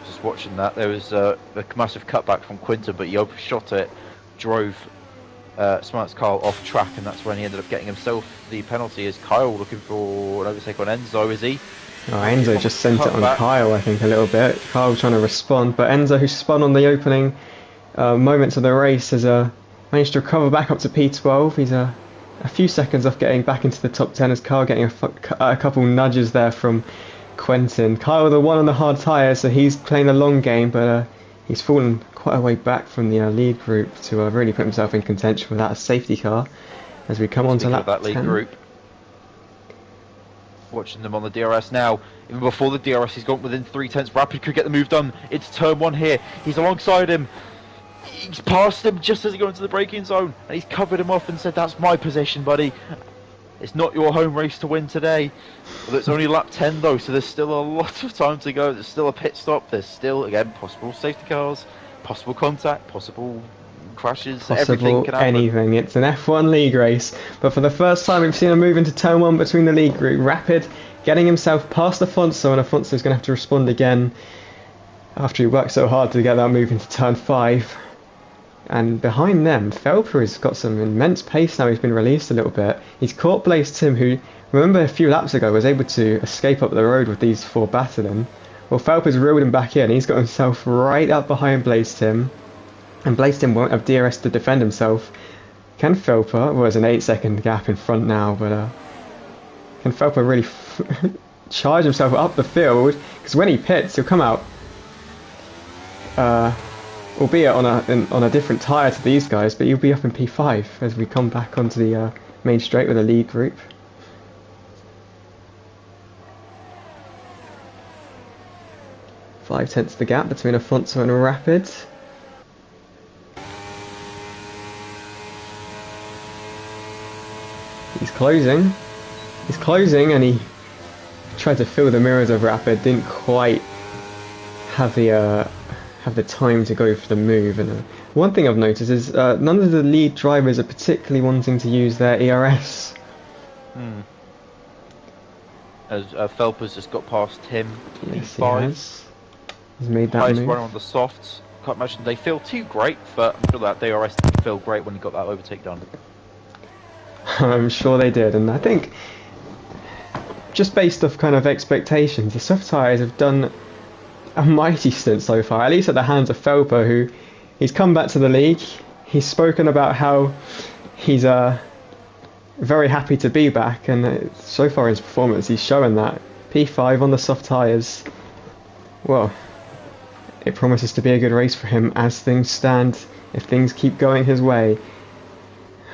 just watching that. There was a massive cutback from Quentin, but he overshot it, drove Smart's car off track, and that's when he ended up getting himself the penalty. Is Kyle looking for an overtake on Enzo, is he? Oh, Enzo just sent it on Kyle, I think, a little bit. Kyle trying to respond, but Enzo, who spun on the opening moments of the race, has managed to recover back up to P12. He's a few seconds off getting back into the top 10 as Kyle getting a couple nudges there from Quentin. Kyle the one on the hard tyre, so he's playing the long game, but he's fallen quite a way back from the lead group to really put himself in contention without a safety car as we come on to lap 10. Lead group. Watching them on the DRS now. Even before the DRS, he's gone within 3/10. Rapid could get the move done. It's turn 1 here. He's alongside him. He's passed him just as he got into the braking zone, and he's covered him off and said, "That's my position, buddy. It's not your home race to win today." Well, it's only lap 10 though, so there's still a lot of time to go. There's still a pit stop. There's still, again, possible safety cars, possible contact, possible crashes, everything can happen. Anything. It's an F1 league race, but for the first time we've seen a move into turn 1 between the league group. Rapid getting himself past Afonso, and Afonso's going to have to respond again after he worked so hard to get that move into turn 5. And behind them, Felper has got some immense pace now. He's been released a little bit. He's caught Blaze Tim, who, remember a few laps ago, was able to escape up the road with these 4 battling. Well, Felper's reeled him back in. He's got himself right up behind Blaze Tim. And Blaze Tim won't have DRS to defend himself. Can Felper, well, there's an 8-second gap in front now, but can Felper really charge himself up the field? Because when he pits, he'll come out, albeit on a different tyre to these guys, but he'll be up in P5 as we come back onto the main straight with the lead group. Five-tenths the gap between Afonso and Rapid. He's closing, and he tried to fill the mirrors of Rapid, didn't quite have the time to go for the move. And one thing I've noticed is none of the lead drivers are particularly wanting to use their ERS. As Felper's just got past him. Yes, he has. He's made that highest move. runner on the softs. Can't imagine they feel too great, but I'm sure that DRS didn't feel great when he got that overtake done. I'm sure they did, and I think just based off kind of expectations, the soft tyres have done a mighty stint so far, at least at the hands of Felper, who he's come back to the league. He's spoken about how he's very happy to be back, and so far in his performance he's showing that. P5 on the soft tyres, well, it promises to be a good race for him as things stand, if things keep going his way.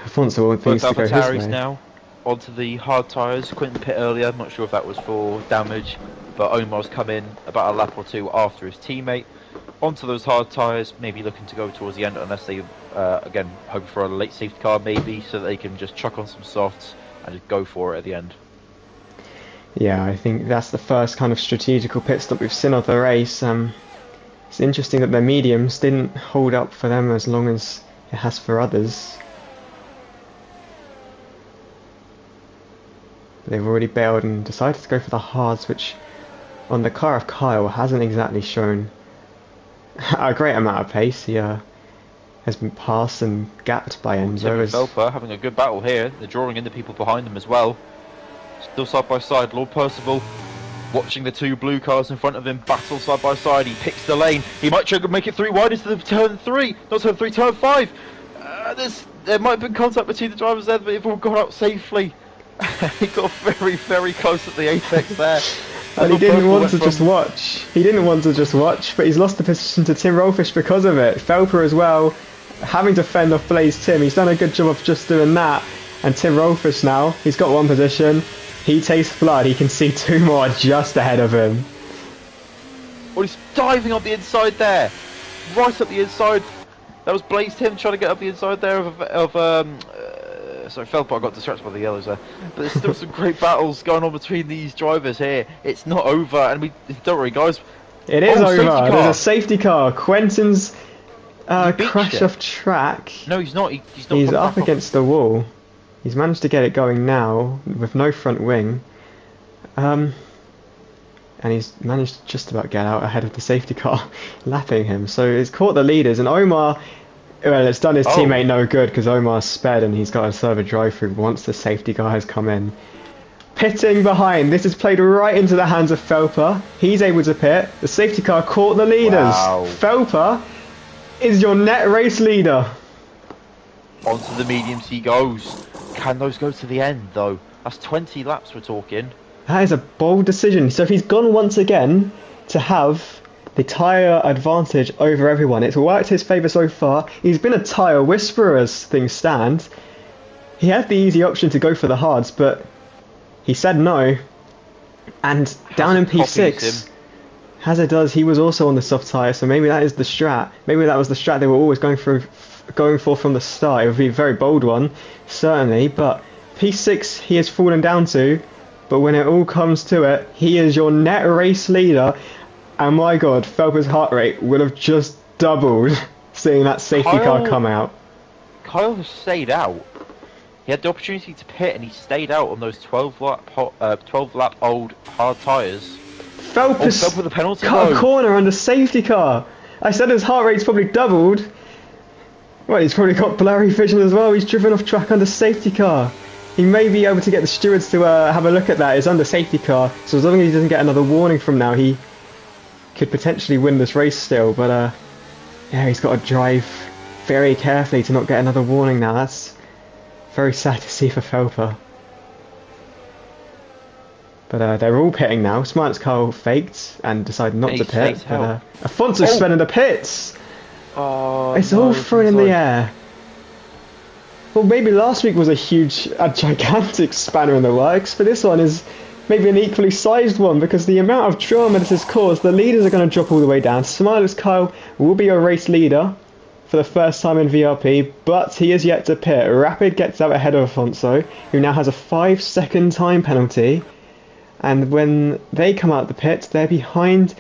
Afonso wants things to go his way. Now. onto the hard tyres. Quentin pit earlier, I'm not sure if that was for damage, but Omar's come in about a lap or two after his teammate. Onto those hard tyres, maybe looking to go towards the end, unless they, again, hope for a late safety car maybe, so that they can just chuck on some softs and just go for it at the end. Yeah, I think that's the first kind of strategical pit stop we've seen of the race. It's interesting that the mediums didn't hold up for them as long as it has for others. They've already bailed and decided to go for the hards, which on the car of Kyle hasn't exactly shown a great amount of pace. He has been passed and gapped by Enzo. Felper having a good battle here. They're drawing in the people behind them as well. Still side by side. Lord Percival watching the two blue cars in front of him battle side by side. He picks the lane. He might try to make it 3 wide into the turn 3. Not turn 3, turn 5. There might have been contact between the drivers there, but they've all got out safely. He got very, very close at the apex there. And he didn't want to just watch. He didn't want to just watch, but he's lost the position to Tim Rolfish because of it. Felper as well, having to fend off Blaze Tim. He's done a good job of just doing that. And Tim Rolfish now, he's got one position. He tastes blood. He can see 2 more just ahead of him. Oh, he's diving on the inside there. Right up the inside. That was Blaze Tim trying to get up the inside there sorry, Felper, I got distracted by the yellows there. But there's still some great battles going on between these drivers here. It's not over, and don't worry, guys. It is over. There's a safety car. Quentin's crash off track. No, he's not. He's up against the wall. He's managed to get it going now with no front wing. And he's managed to just about get out ahead of the safety car, lapping him. So he's caught the leaders, and Omar. Well, it's done his teammate no good because Omar's sped and he's got a server drive-through once the safety car has come in. Pitting behind. This is played right into the hands of Felper. He's able to pit. The safety car caught the leaders. Wow. Felper is your net race leader. Onto the mediums he goes. Can those go to the end, though? That's 20 laps we're talking. That is a bold decision. So if he's gone once again to have the tyre advantage over everyone, it's worked his favour so far. He's been a tyre whisperer as things stand. He had the easy option to go for the hards, but he said no. And down in P6, Hazard does, he was also on the soft tyre, so maybe that is the strat. Maybe that was the strat they were always going for from the start. It would be a very bold one, certainly, but P6 he has fallen down to, but when it all comes to it, he is your net race leader. And my god, Felper's heart rate would have just doubled seeing that safety car come out. Kyle has stayed out. He had the opportunity to pit and he stayed out on those 12 lap old hard tyres. Felper's with a penalty cut a corner under safety car. I said his heart rate's probably doubled. Well, he's probably got blurry vision as well. He's driven off track under safety car. He may be able to get the stewards to have a look at that. It's under safety car, so as long as he doesn't get another warning from now, he could potentially win this race still, but yeah, he's got to drive very carefully to not get another warning now. That's very sad to see for Felper. But they're all pitting now. Smart's car faked and decided not to pit. But Afonso's spinning the pits. Oh, it's all thrown in the air. Well, maybe last week was a gigantic spanner in the works, but this one is maybe an equally sized one, because the amount of drama this has caused, the leaders are going to drop all the way down. Smiler's Kyle will be a race leader for the first time in VRP, but he is yet to pit. Rapid gets out ahead of Afonso, who now has a 5-second time penalty, and when they come out the pit, they're behind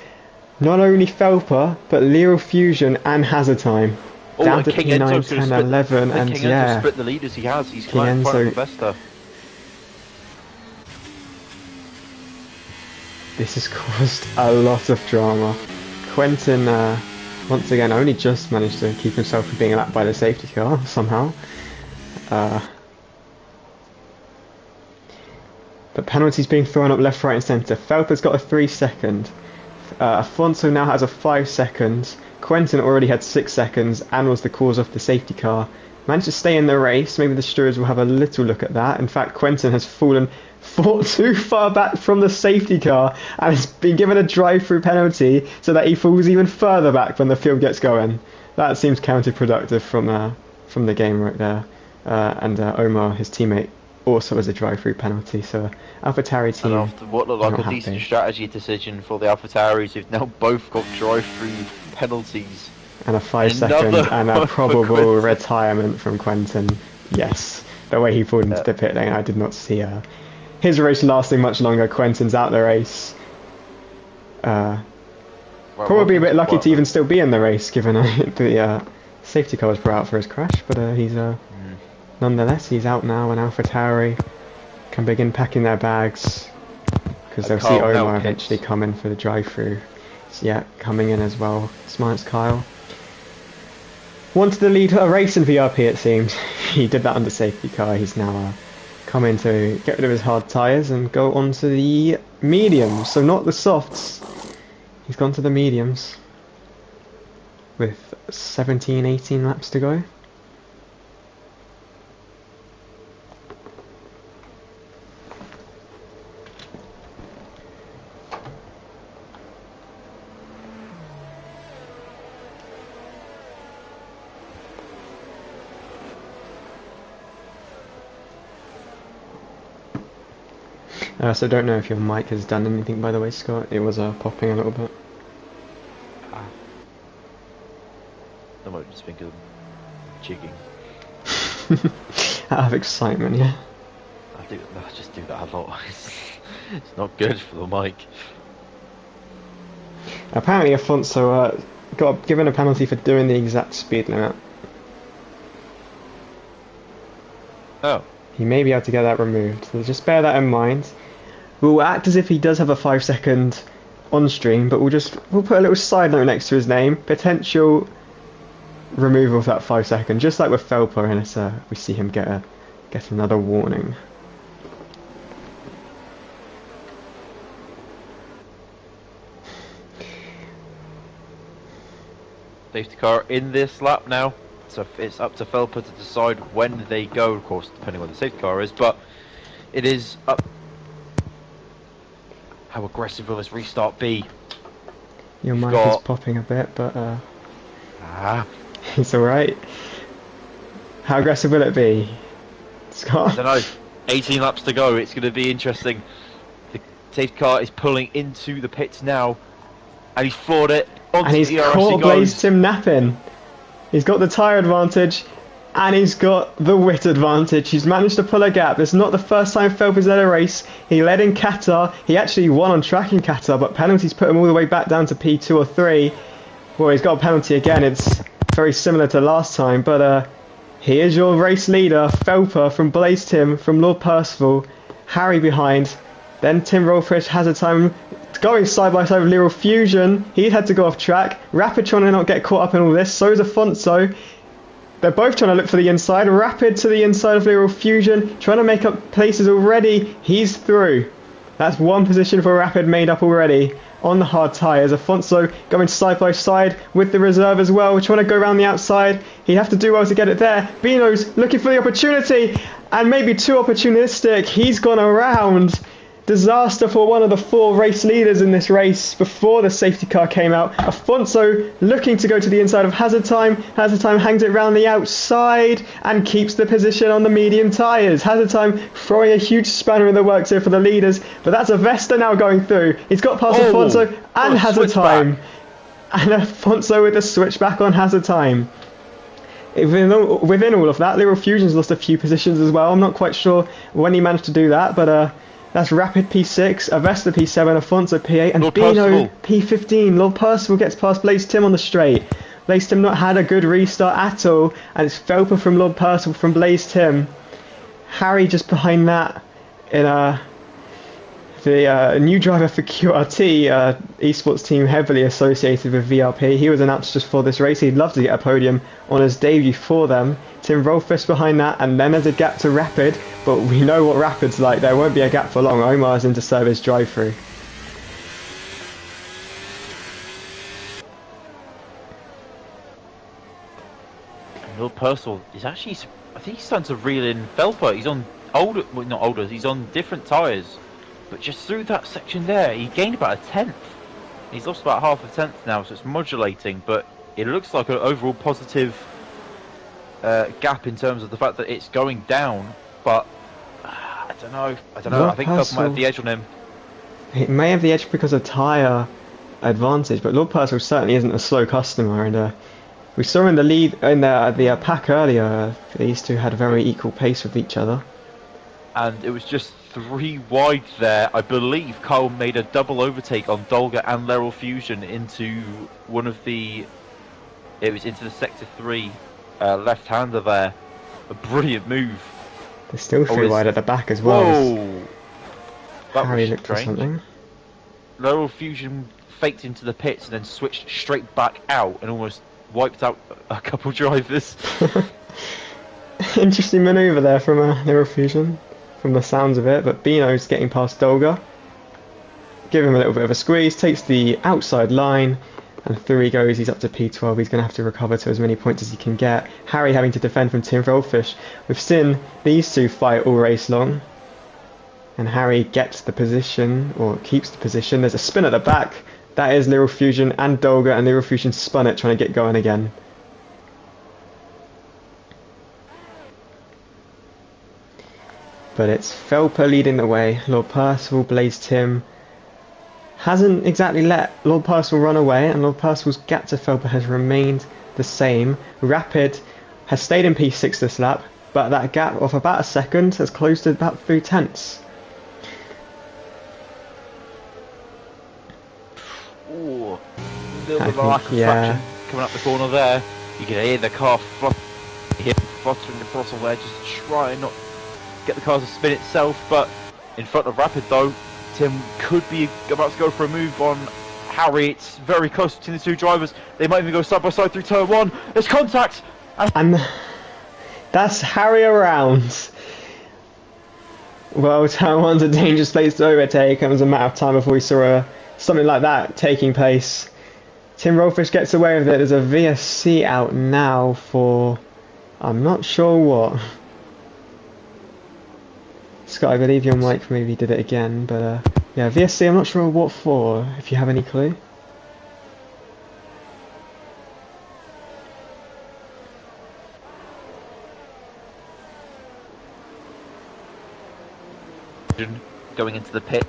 not only Felper, but Leral Fusion and Hazard Time. Down to P9, 10, 11, and yeah. Split the leaders he has. He's quite in front of Vesta. This has caused a lot of drama. Quentin, once again, only just managed to keep himself from being lapped by the safety car, somehow. But penalties being thrown up left, right and centre. Felper's got a 3-second. Afonso now has a 5 seconds. Quentin already had 6 seconds and was the cause of the safety car. Managed to stay in the race. Maybe the stewards will have a little look at that. In fact, Quentin has fallen too far back from the safety car and has been given a drive-through penalty so that he falls even further back when the field gets going. That seems counterproductive from the game right there. And Omar, his teammate, also as a drive-through penalty. So AlphaTauri And team after what looked are like not a decent happy. strategy decision for the AlphaTauris, who've now both got drive-through penalties. And a 5 And another second and a one for probable Quinton. retirement from Quentin. Yes, the way he pulled into the pit lane, I did not see his race lasting much longer. Quentin's out the race. Right, Probably a welcome bit lucky Quattro. to even still be in the race, given the safety car was brought out for his crash. But he's nonetheless he's out now, and AlphaTauri can begin packing their bags because they'll see Kyle now Omar pits. eventually come in for the drive-through. So yeah, coming in as well. Smart's Kyle. Wanted to lead a race in VRP, it seems. He did that under safety car. He's now come in to get rid of his hard tyres and go on to the mediums, so not the softs. He's gone to the mediums with 17, 18 laps to go. So don't know if your mic has done anything, by the way, Scott. It was popping a little bit. I might just think of jigging. Out of excitement, yeah. I just do that a lot. It's not good for the mic. Apparently Afonso got given a penalty for doing the exact speed limit. Oh. He may be able to get that removed, so just bear that in mind. We'll act as if he does have a 5 second on stream, but we'll put a little side note next to his name. Potential removal of that 5 second, just like with Felper, and we see him get another warning. Safety car in this lap now, so it's up to Felper to decide when they go, of course, depending on where the safety car is, but it is up. How aggressive will this restart be? Your mic is popping a bit, but it's alright. How aggressive will it be, Scott? I don't know. 18 laps to go, it's going to be interesting. The safety car is pulling into the pits now, and he's floored it. And he's caught Blaze Tim napping. He's got the tyre advantage, and he's got the wit advantage. He's managed to pull a gap. It's not the first time Felper's led a race. He led in Qatar. He actually won on track in Qatar, but penalties put him all the way back down to P2 or 3. Well, he's got a penalty again. It's very similar to last time, but he is your race leader, Felper from Blaze Tim, from Lord Percival. Harry behind. Then Tim Rollfish has a time going side by side with Leroy Fusion. He had to go off track. Rapid trying to not get caught up in all this. So is Afonso. They're both trying to look for the inside. Rapid to the inside of Leroy Fusion. Trying to make up places already. He's through. That's one position for Rapid made up already. On the hard tyres. Afonso going side by side with the reserve as well. Trying to go around the outside. He'd have to do well to get it there. Bino's looking for the opportunity. And maybe too opportunistic. He's gone around. Disaster for one of the 4 race leaders in this race before the safety car came out. Afonso looking to go to the inside of Hazard Time. Hazard Time hangs it round the outside and keeps the position on the medium tyres. Hazard Time throwing a huge spanner in the works here for the leaders. But that's a Vesta now going through. He's got past Afonso and Hazard Time. And Afonso with a switchback on Hazard Time. Within all of that, Leroy Fusion's lost a few positions as well. I'm not quite sure when he managed to do that, but that's Rapid P6, Avesta P7, Afonso P8, and Bino P15. Lord Percival gets past Blaze Tim on the straight. Blaze Tim not had a good restart at all, and it's Felper from Lord Percival from Blaze Tim. Harry just behind that in the new driver for QRT, esports team heavily associated with VRP. He was announced just for this race. He'd love to get a podium on his debut for them. Tim Rolfist behind that, and then there's a gap to Rapid, but we know what Rapid's like. There won't be a gap for long. Omar's into service drive-through. Lord Percival is actually, I think he's starting to reel in Felper. He's on older, well, not older, he's on different tyres. But just through that section there, he gained about a tenth. He's lost about half a tenth now, so it's modulating, but it looks like an overall positive gap in terms of the fact that it's going down, but don't know. I don't know. I think Purple might have the edge on him. He may have the edge because of tyre advantage, but Lord Percival certainly isn't a slow customer, and we saw in the lead in the pack earlier, these two had a very equal pace with each other. And it was just 3 wide there. I believe Kyle made a double overtake on Dolga and Laryl Fusion into one of the... It was into the Sector 3 left-hander there. A brilliant move. There's still 3 wide at the back as well. Whoa! That Harry was looked for strange. something. Laryl Fusion faked into the pits and then switched straight back out and almost wiped out a couple drivers. Interesting manoeuvre there from Laryl Fusion, from the sounds of it, but Bino's getting past Dolga. Give him a little bit of a squeeze, takes the outside line, and through he goes. He's up to P12. He's going to have to recover to as many points as he can get. Harry having to defend from Tim Rollfish. We've seen these two fight all race long, and Harry gets the position, or keeps the position. There's a spin at the back. That is Laryl Fusion and Dolga, and Laryl Fusion spun it, trying to get going again. But it's Felper leading the way. Lord Percival, Blaze Tim hasn't exactly let Lord Percival run away, and Lord Percival's gap to Felper has remained the same. Rapid has stayed in P6 this lap, but that gap of about a second has closed to about 3 tenths. Ooh, a little bit of a lack of traction coming up the corner there. You can hear the car fluttering the throttle there, just trying not to get the car to spin itself, but in front of Rapid though, Tim could be about to go for a move on Harry. It's very close between the two drivers. They might even go side by side through turn 1. There's contact! And that's Harry around. Well, turn 1's a dangerous place to overtake, and it was a matter of time before we saw something like that taking place. Tim Rollfish gets away with it. There's a VSC out now for... I'm not sure what. Scott, I believe your mic maybe did it again, but yeah, VSC, I'm not sure what for, if you have any clue. Going into the pit,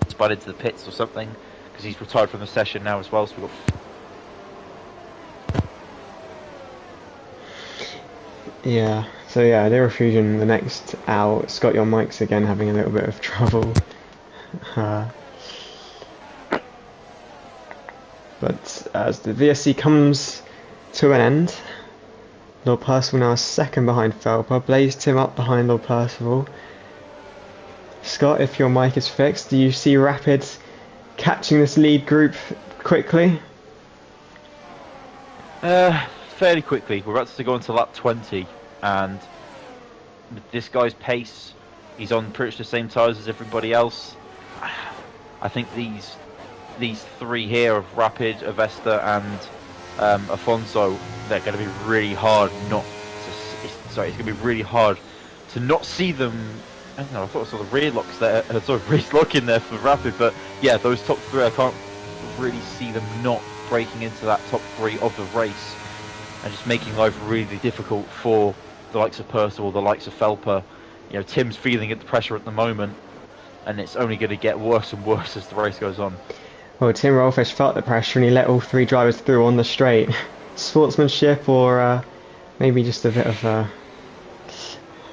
spun into the pits or something, because he's retired from the session now as well, so we've got... Yeah, so yeah, Laryl Fusion the next out. Scott, your mic's again having a little bit of trouble. But as the VSC comes to an end, Lord Percival now is second behind Felper. Blaze Tim up behind Lord Percival. Scott, if your mic is fixed, do you see Rapid catching this lead group quickly? Fairly quickly. We're about to go into lap 20, and with this guy's pace, he's on pretty much the same tyres as everybody else. I think these 3 here of Rapid, Avesta, and Afonso, they're going to be really hard not to... it's going to be really hard to not see them... I don't know, I thought I saw the rear locks there. I saw a race lock in there for Rapid, but yeah, those top 3, I can't really see them not breaking into that top 3 of the race and just making life really difficult for the likes of Percival, the likes of Felper. You know, Tim's feeling the pressure at the moment, and it's only going to get worse and worse as the race goes on. Well, Tim Rollfish felt the pressure and he let all 3 drivers through on the straight. Sportsmanship, or maybe just a bit of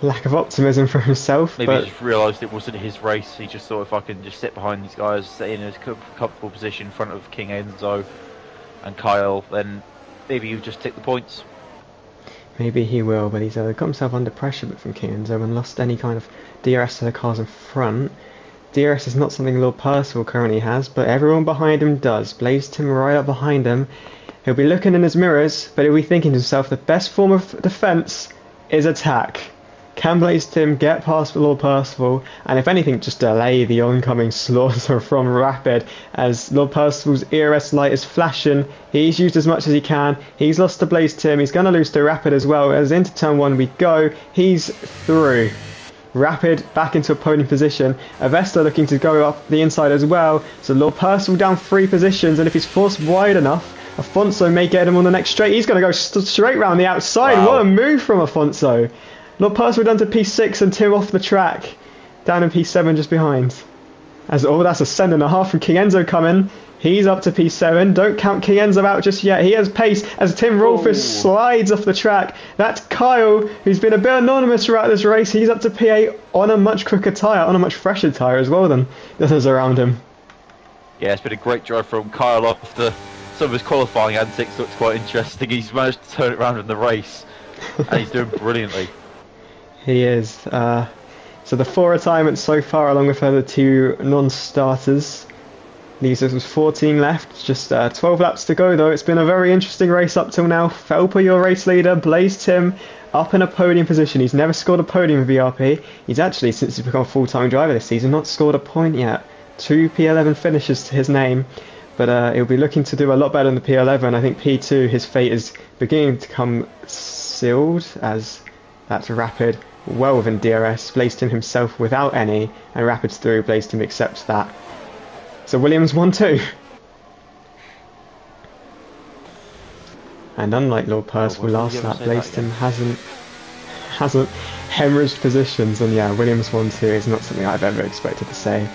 lack of optimism for himself. Maybe he just realised it wasn't his race. He just thought, if I can just sit behind these guys, stay in a comfortable position in front of King Enzo and Kyle, then maybe you just take the points. Maybe he will, but he's got himself under pressure from King Enzo and lost any kind of DRS to the cars in front. DRS is not something Lord Percival currently has, but everyone behind him does. Blaze Tim right up behind him. He'll be looking in his mirrors, but he'll be thinking to himself, the best form of defence is attack. Can Blaze Tim get past Lord Percival, and if anything, just delay the oncoming slaughter from Rapid, as Lord Percival's ERS light is flashing. He's used as much as he can. He's lost to Blaze Tim. He's going to lose to Rapid as well. As into turn 1 we go. He's through. Rapid back into a podium position. Avesta looking to go up the inside as well. So Lord Percival down 3 positions, and if he's forced wide enough, Afonso may get him on the next straight. He's going to go straight round the outside. Wow. What a move from Afonso. Lord Percival down to P6 and Tim off the track. down in P7 just behind. That's a send and a half from King Enzo coming. He's up to P7. Don't count King Enzo out just yet. He has pace as Tim Rolfish slides off the track. That's Kyle, who's been a bit anonymous throughout this race. He's up to P8 on a much quicker tyre, on a much fresher tyre as well than others around him. Yeah, it's been a great drive from Kyle after some of his qualifying antics. Looks quite interesting. He's managed to turn it around in the race, and he's doing brilliantly. He is. So the 4 retirements so far, along with the 2 non-starters, leaves us with 14 left. Just 12 laps to go, though. It's been a very interesting race up till now. Felper, your race leader, Blaze Tim, up in a podium position. He's never scored a podium in VRP. He's actually, since he's become a full-time driver this season, not scored a point yet. 2 P11 finishes to his name, but he'll be looking to do a lot better than the P11. I think P2, his fate is beginning to come sealed, as that's Rapid well within DRS. Blaze Tim himself without any, and Rapid's through. Blaze Tim accepts that. So Williams 1-2. And unlike Lord Percival last lap, Blaze Tim hasn't hemorrhaged positions, and yeah, Williams 1-2 is not something I've ever expected to say.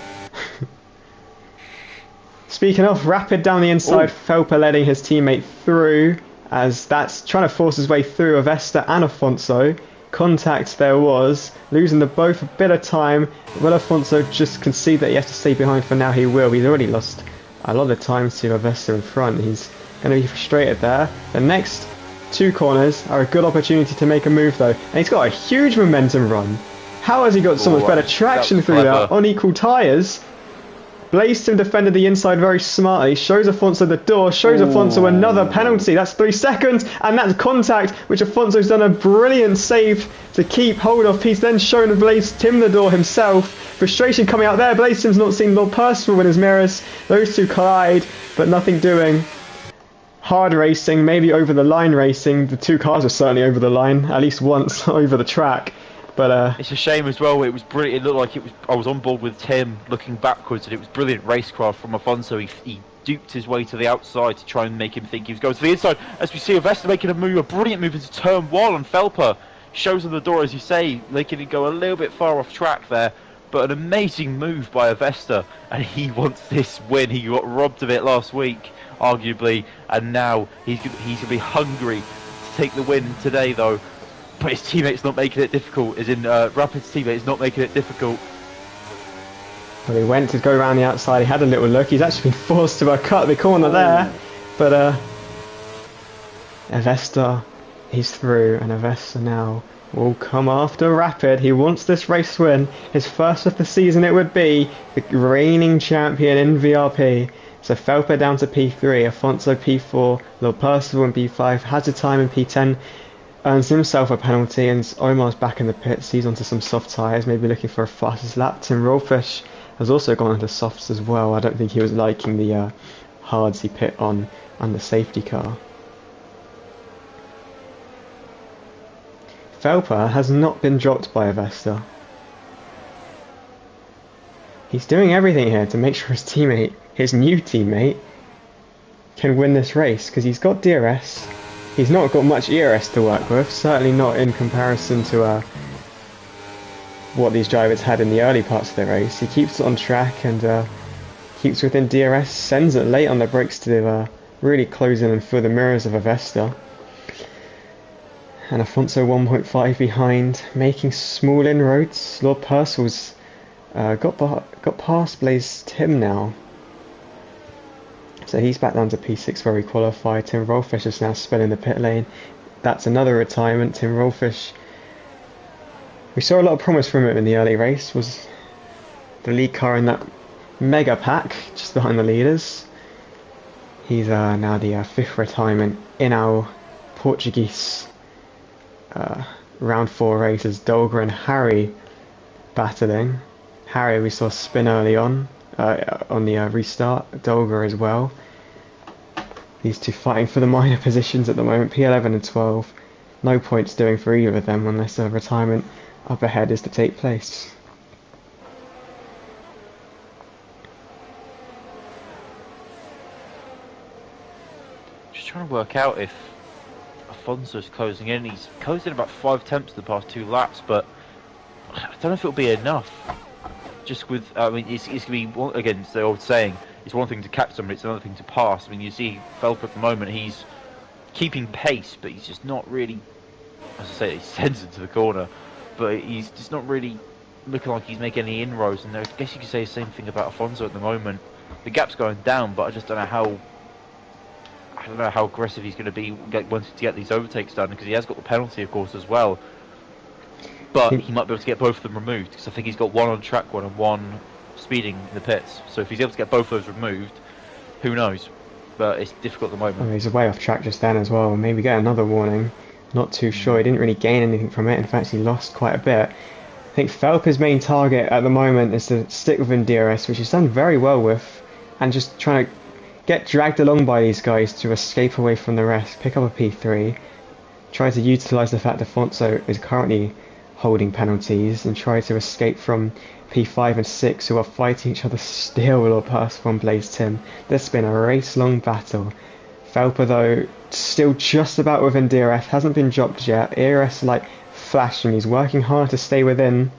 Speaking of, Rapid down the inside, Felper letting his teammate through, as that's trying to force his way through Avesta and Afonso. Contact there was, losing the both a bit of time. Will Afonso just concede that he has to stay behind for now? He will. He's already lost a lot of time to Avesta in front. He's going to be frustrated there. The next 2 corners are a good opportunity to make a move though, and he's got a huge momentum run. How has he got so much better traction through that on equal tyres? Blaze Tim defended the inside very smartly, shows Afonso the door, shows Afonso another penalty. That's 3 seconds, and that's contact, which Afonso's done a brilliant save to keep hold of. He's then shown Blaze Tim the door himself. Frustration coming out there. Blaze Tim's not seen Lord Percival in his mirrors. Those 2 collide, but nothing doing. Hard racing, maybe over the line racing. The 2 cars are certainly over the line, at least once over the track. But it's a shame as well. It was brilliant. It looked like it was. I was on board with Tim, looking backwards, and it was brilliant racecraft from Afonso. He duped his way to the outside to try and make him think he was going to the inside. As we see Avesta making a move, a brilliant move into turn 1, and Felper shows him the door, as you say, making it go a little bit far off track there. But an amazing move by Avesta, and he wants this win. He got robbed of it last week, arguably, and now he's going to be hungry to take the win today, though. But his teammate's not making it difficult, as in Rapid's teammate is not making it difficult. Well, he went to go around the outside, he had a little look, he's actually been forced to cut the corner there. But Avesta, he's through, and Avesta now will come after Rapid. He wants this race win, his first of the season it would be, the reigning champion in VRP. So Felper down to P3, Afonso P4, Lord Percival in P5, has a time in P10. Earns himself a penalty, and Omar's back in the pits. He's onto some soft tyres, maybe looking for a fastest lap. Tim Rolfish has also gone into softs as well. I don't think he was liking the hards he pit on the safety car. Felper has not been dropped by Avesta. He's doing everything here to make sure his teammate, his new teammate, can win this race, because he's got DRS. He's not got much ERS to work with, certainly not in comparison to what these drivers had in the early parts of the race. He keeps it on track and keeps within DRS, sends it late on the brakes to really close in and fill the mirrors of Avesta. And Afonso 1.5 behind, making small inroads. Lord Percival's got past Blaze Tim now. So he's back down to P6 where he qualified. Tim Rolfish is now spinning the pit lane. That's another retirement. Tim Rolfish, we saw a lot of promise from him in the early race. Was the lead car in that mega pack just behind the leaders. He's now the 5th retirement in our Portuguese round 4 races. Dolger and Harry battling. Harry we saw spin early on the restart. Dolger as well. These 2 fighting for the minor positions at the moment. P11 and 12. No points doing for either of them unless a retirement up ahead is to take place. Just trying to work out if Afonso's closing in. He's closed in about 5 attempts the past 2 laps, but I don't know if it'll be enough. just with, I mean, it's going to be, again, it's the old saying, it's one thing to catch somebody, it's another thing to pass. I mean, you see Felper at the moment, he's keeping pace, but he's just not really, as I say, he sends it to the corner, but he's just not really looking like he's making any inroads. And I guess you could say the same thing about Afonso at the moment. The gap's going down, but I just don't know how aggressive he's going to be wanting to get these overtakes done, because he has got the penalty, of course, as well. But he might be able to get both of them removed, because I think he's got one on track one and one speeding in the pits. So if he's able to get both of those removed, who knows? But it's difficult at the moment. Oh, he's way off track just then as well. Maybe get another warning. Not too sure. He didn't really gain anything from it. In fact, he lost quite a bit. I think Felper's main target at the moment is to stick within DRS, which he's done very well with, and just trying to get dragged along by these guys to escape away from the rest, pick up a P3, try to utilise the fact that Afonso is currently holding penalties, and try to escape from P5 and 6 who are fighting each other still or pass from Blaze Tim. This has been a race-long battle. Felper, though, still just about within DRS, hasn't been dropped yet. ERS like flashing, he's working hard to stay within.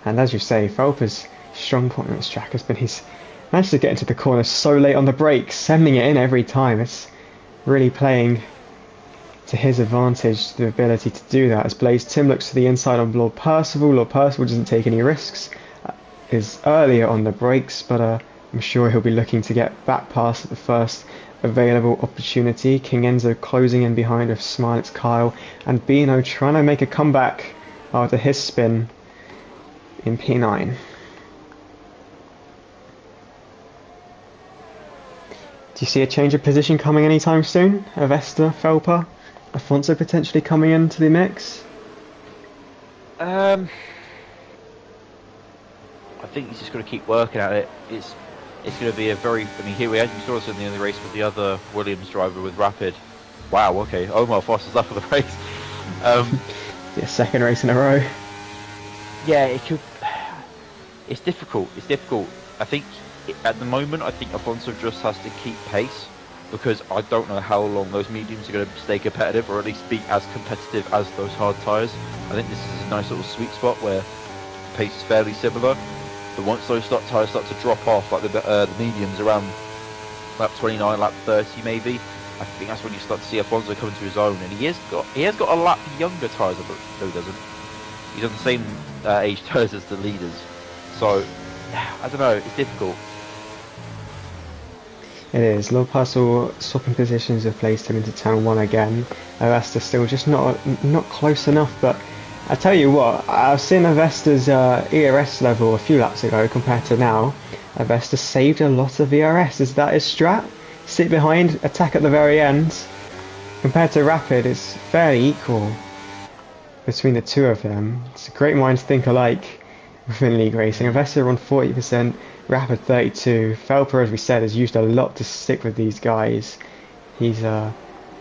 And as you say, Felper's strong point on this track has been he's managed to get into the corner so late on the brakes, sending it in every time. It's really playing to his advantage, the ability to do that, as Blaze Tim looks to the inside on Lord Percival. Lord Percival doesn't take any risks, is earlier on the brakes, but I'm sure he'll be looking to get back past at the first available opportunity. King Enzo closing in behind with Smilex Kyle, and Bino trying to make a comeback after his spin in P9. Do you see a change of position coming anytime soon? Avesta, Felper, Afonso potentially coming into the mix? I think he's just got to keep working at it. It's going to be a very... I mean, here we saw us in the other race with the other Williams driver with Rapid. Wow, okay. Omar Foster's up for the race. Yeah, second race in a row. Yeah, it could... It's difficult. It's difficult. I think at the moment, I think Afonso just has to keep pace, because I don't know how long those mediums are going to stay competitive, or at least be as competitive as those hard tyres. I think this is a nice little sweet spot where the pace is fairly similar. But once those tyres start to drop off, like the mediums around lap 29, lap 30 maybe, I think that's when you start to see Afonso come into his own. And he has got a lap younger tyres, no he doesn't. He's on the same age tyres as the leaders. So, I don't know, it's difficult. It is. Lord Puzzle swapping positions have placed him into turn 1 again. Avesta still just not close enough, but I tell you what, I've seen Avesta's ERS level a few laps ago compared to now. Avesta saved a lot of ERS. Is that his strat? Sit behind, attack at the very end. Compared to Rapid, it's fairly equal between the two of them. It's a great minds think alike within league racing. Avesta on 40%, Rapid 32. Felper, as we said, has used a lot to stick with these guys. He's got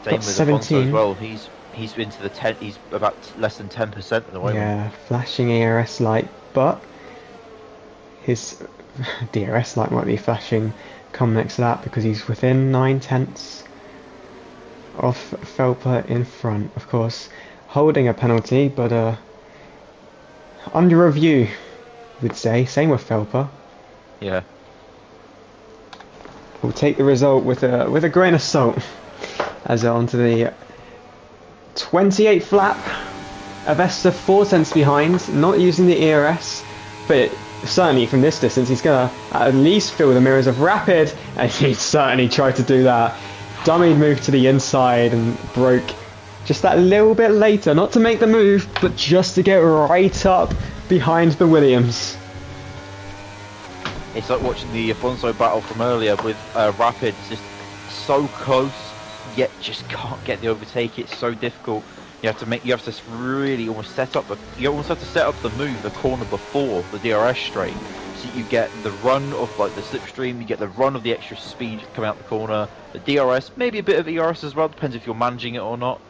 Same with 17 Afonso as well. He's into the 10. He's about less than 10% at the moment. Yeah, flashing ERS light, but his DRS light might be flashing come next lap because he's within 9/10 of Felper in front. Of course, holding a penalty, but under review, we'd say. Same with Felper. Yeah. We'll take the result with a grain of salt. As onto the 28th lap, Avesta 4 tenths behind, not using the ERS, but certainly from this distance he's going to at least feel the mirrors of Rapid, and he certainly tried to do that. Dummied moved to the inside and broke just that little bit later, not to make the move, but just to get right up behind the Williams. It's like watching the Afonso battle from earlier with Rapid. It's just so close, yet just can't get the overtake. It's so difficult. You have to really almost set up the move, the corner before the DRS straight, so you get the run of like the slipstream, you get the run of the extra speed coming out the corner, the DRS, maybe a bit of ERS as well, depends if you're managing it or not.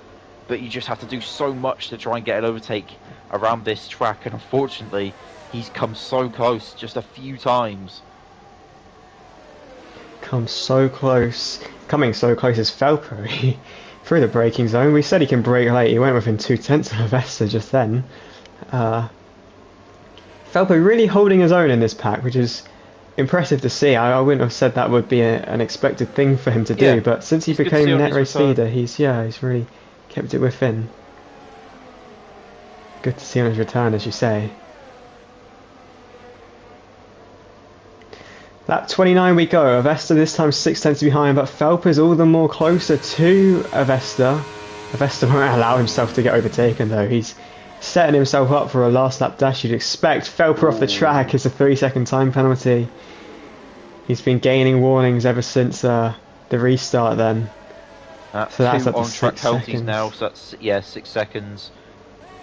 But you just have to do so much to try and get an overtake around this track, and unfortunately, he's come so close just a few times. Coming so close as Felper. Through the braking zone. We said he can brake late. He went within 2/10 of Avesta just then. Felper Felper really holding his own in this pack, which is impressive to see. I wouldn't have said that would be an expected thing for him to do, but since he became net race leader, he's really kept it within. Good to see on his return, as you say. Lap 29 we go. Avesta this time 6 tenths behind, but Felper's all the more closer to Avesta. Avesta won't allow himself to get overtaken though. He's setting himself up for a last lap dash. You'd expect Felper off the track is a 3-second time penalty. He's been gaining warnings ever since the restart then. So that's up to 6 penalties now, so that's 6 seconds.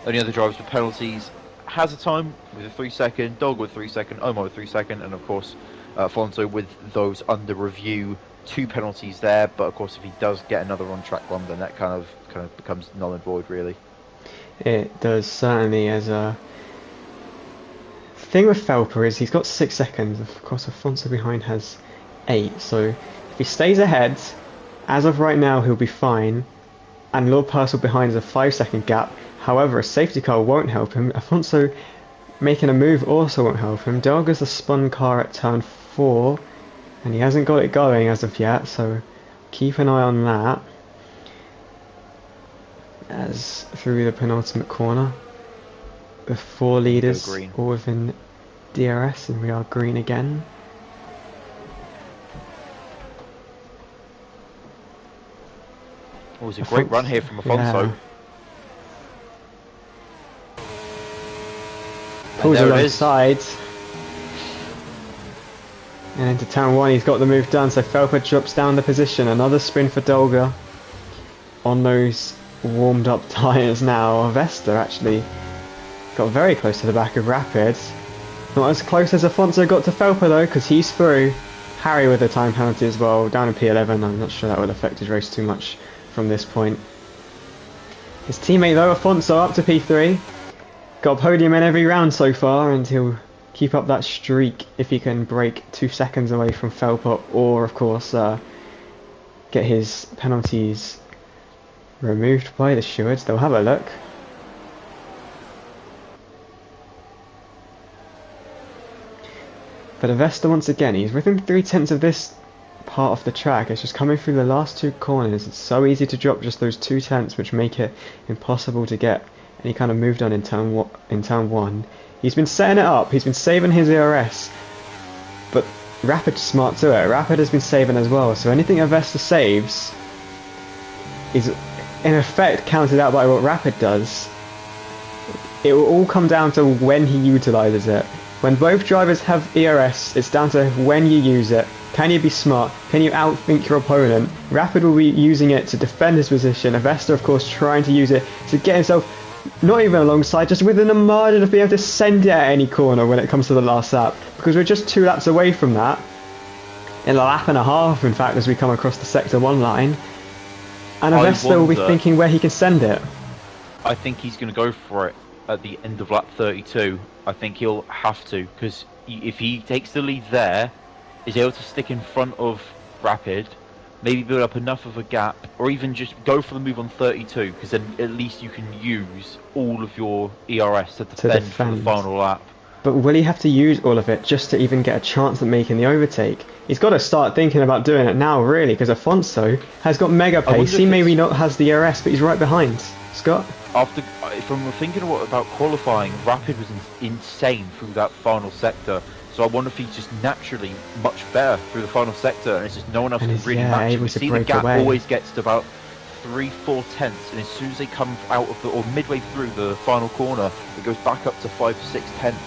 Only other drivers with penalties has a time with a 3-second, Dog with 3-second, Omar with 3-second, and of course Alfonso with those under review, 2 penalties there. But of course, if he does get another on-track one, then that kind of becomes null and void, really. It does certainly. As a thing with Felper is he's got 6 seconds. Of course, Alfonso behind has 8. So if he stays ahead, as of right now, he'll be fine. And Lord Purcell behind is a 5-second gap. However, a safety car won't help him. Alfonso making a move also won't help him. Delga's a spun car at turn 4, and he hasn't got it going as of yet, so keep an eye on that. As through the penultimate corner, the 4 leaders all within DRS, and we are green again. Oh, it was a great run here from Alfonso. Yeah. Pulls alongside. And into turn 1, he's got the move done, so Felper drops down the position. Another spin for Dolga on those warmed up tyres now. Vesta actually got very close to the back of Rapid. Not as close as Alfonso got to Felper though, because he's through. Harry with a time penalty as well, down in P11. I'm not sure that would affect his race too much from this point. His teammate though, Alfonso, up to P3. Got a podium in every round so far, and he'll keep up that streak if he can break 2 seconds away from Felper, or of course get his penalties removed by the stewards. They'll have a look. But Avesta once again, he's within 3/10 of this part of the track. It's just coming through the last 2 corners. It's so easy to drop just those 2/10, which make it impossible to get any kind of move done in turn 1. He's been setting it up, he's been saving his ERS, but Rapid's smart to it. Rapid has been saving as well, so anything Avesta saves is in effect counted out by what Rapid does. It will all come down to when he utilises it. When both drivers have ERS, it's down to when you use it. Can you be smart? Can you outthink your opponent? Rapid will be using it to defend his position. Avesta, of course, trying to use it to get himself not even alongside, just within a margin of being able to send it at any corner when it comes to the last lap. Because we're just 2 laps away from that. In a lap and a half, in fact, as we come across the Sector 1 line. And Avesta will be thinking where he can send it. I think he's going to go for it at the end of lap 32. I think he'll have to, because if he takes the lead there, is able to stick in front of Rapid, maybe build up enough of a gap, or even just go for the move on 32, because then at least you can use all of your ERS to defend for the final lap. But will he have to use all of it just to even get a chance at making the overtake? He's got to start thinking about doing it now, really, because Alfonso has got mega pace. He maybe not has the ERS, but he's right behind. Scott? From thinking about qualifying, Rapid was insane through that final sector. So I wonder if he's just naturally much better through the final sector, and it's just no one else can really match him. You see the gap always gets to about 3-4 tenths, and as soon as they come out of or midway through the final corner, it goes back up to 5-6 tenths,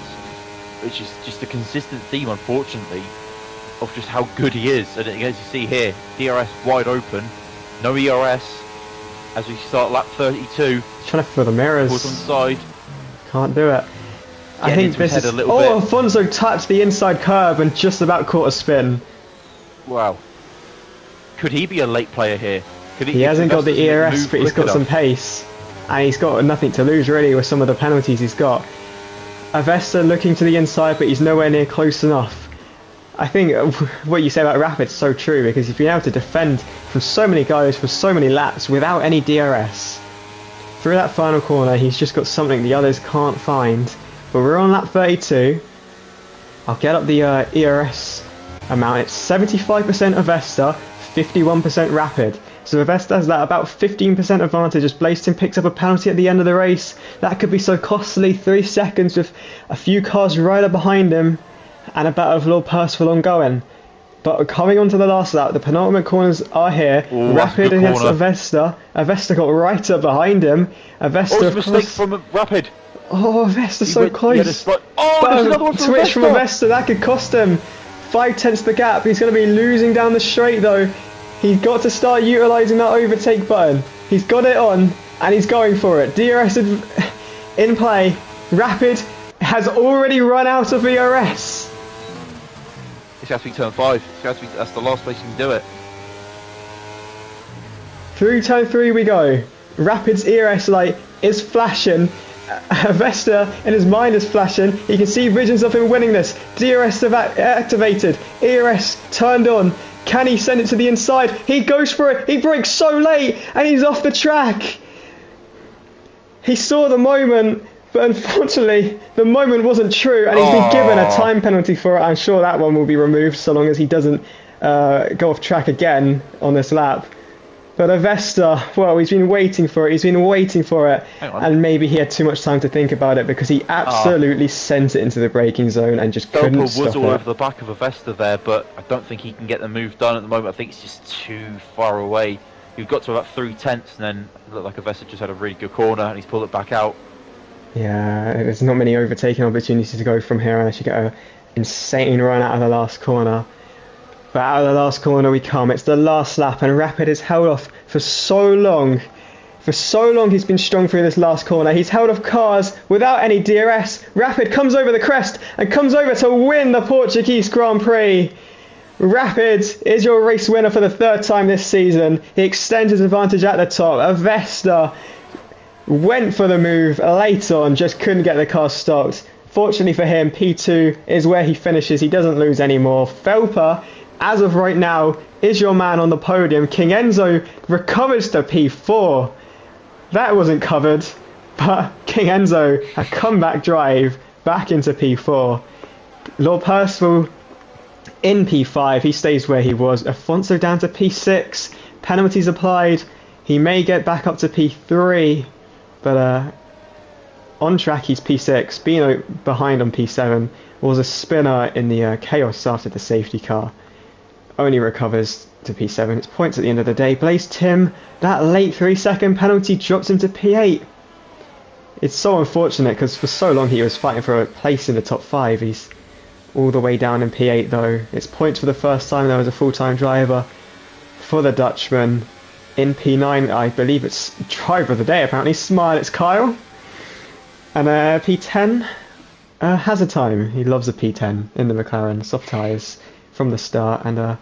which is just a consistent theme, unfortunately, of just how good he is. And as you see here, DRS wide open, no ERS as we start lap 32. Trying to fill the mirrors. Put on side. Can't do it. I think this is... Alfonso touched the inside curb and just about caught a spin. Wow. Could he be a late player here? He hasn't got the ERS, but he's got some pace. And he's got nothing to lose, really, with some of the penalties he's got. Avesta looking to the inside, but he's nowhere near close enough. I think what you say about Rapid's so true, because he's been able to defend from so many guys for so many laps without any DRS. Through that final corner, he's just got something the others can't find. but we're on lap 32. I'll get up the ERS amount. It's 75% Avesta, 51% Rapid. So Avesta has that about 15% advantage as Blaiston picks up a penalty at the end of the race. That could be so costly, 3 seconds with a few cars right up behind him and a battle of Lord Percival ongoing. But coming onto the last lap, the penultimate corners are here. Ooh, Rapid against corner. Avesta. Avesta got right up behind him. Avesta, Oh, of mistake course... from Rapid. Oh, Avesta's so close. Oh, there's another one from Switch Avesta. from Avesta, that could cost him 5/10 the gap. He's going to be losing down the straight though. He's got to start utilising that overtake button. He's got it on and he's going for it. DRS in play. Rapid has already run out of ERS. This has to be turn 5. That's the last place you can do it. Through turn 3 we go. Rapid's ERS light is flashing. Avesta in his mind is flashing. He can see visions of him winning this. DRS activated. ERS turned on. Can he send it to the inside? He goes for it. He breaks so late and he's off the track. He saw the moment, but unfortunately the moment wasn't true and he's been given a time penalty for it. I'm sure that one will be removed so long as he doesn't go off track again on this lap. But Avesta, well, he's been waiting for it. He's been waiting for it. And maybe he had too much time to think about it because he absolutely sent it into the braking zone and just couldn't stop it. was all over the back of Avesta there, but I don't think he can get the move done at the moment. I think it's just too far away. You've got to about 3/10 and then it looked like Avesta just had a really good corner and he's pulled it back out. Yeah, there's not many overtaking opportunities to go from here unless you get an insane run out of the last corner. But out of the last corner we come. It's the last lap and Rapid is held off for so long. For so long he's been strong through this last corner. He's held off cars without any DRS. Rapid comes over the crest and comes over to win the Portuguese Grand Prix. Rapid is your race winner for the 3rd time this season. He extends his advantage at the top. Avesta went for the move late on, just couldn't get the car stopped. Fortunately for him, P2 is where he finishes. He doesn't lose anymore. Felper, as of right now, is your man on the podium. King Enzo recovers to P4. That wasn't covered, but King Enzo, a comeback drive back into P4. Lord Percival in P5, he stays where he was. Afonso down to P6. Penalties applied. He may get back up to P3, but on track he's P6. Being behind on P7 was a spinner in the chaos after the safety car. Only recovers to P7. It's points at the end of the day. Blaze Tim, that late 3-second penalty drops him to P8. It's so unfortunate because for so long he was fighting for a place in the top 5. He's all the way down in P8 though. It's points for the first time there was a full-time driver for the Dutchman. In P9, I believe it's driver of the day apparently. Smile, it's Kyle. And P10 has a time. He loves a P10 in the McLaren. Soft tyres from the start and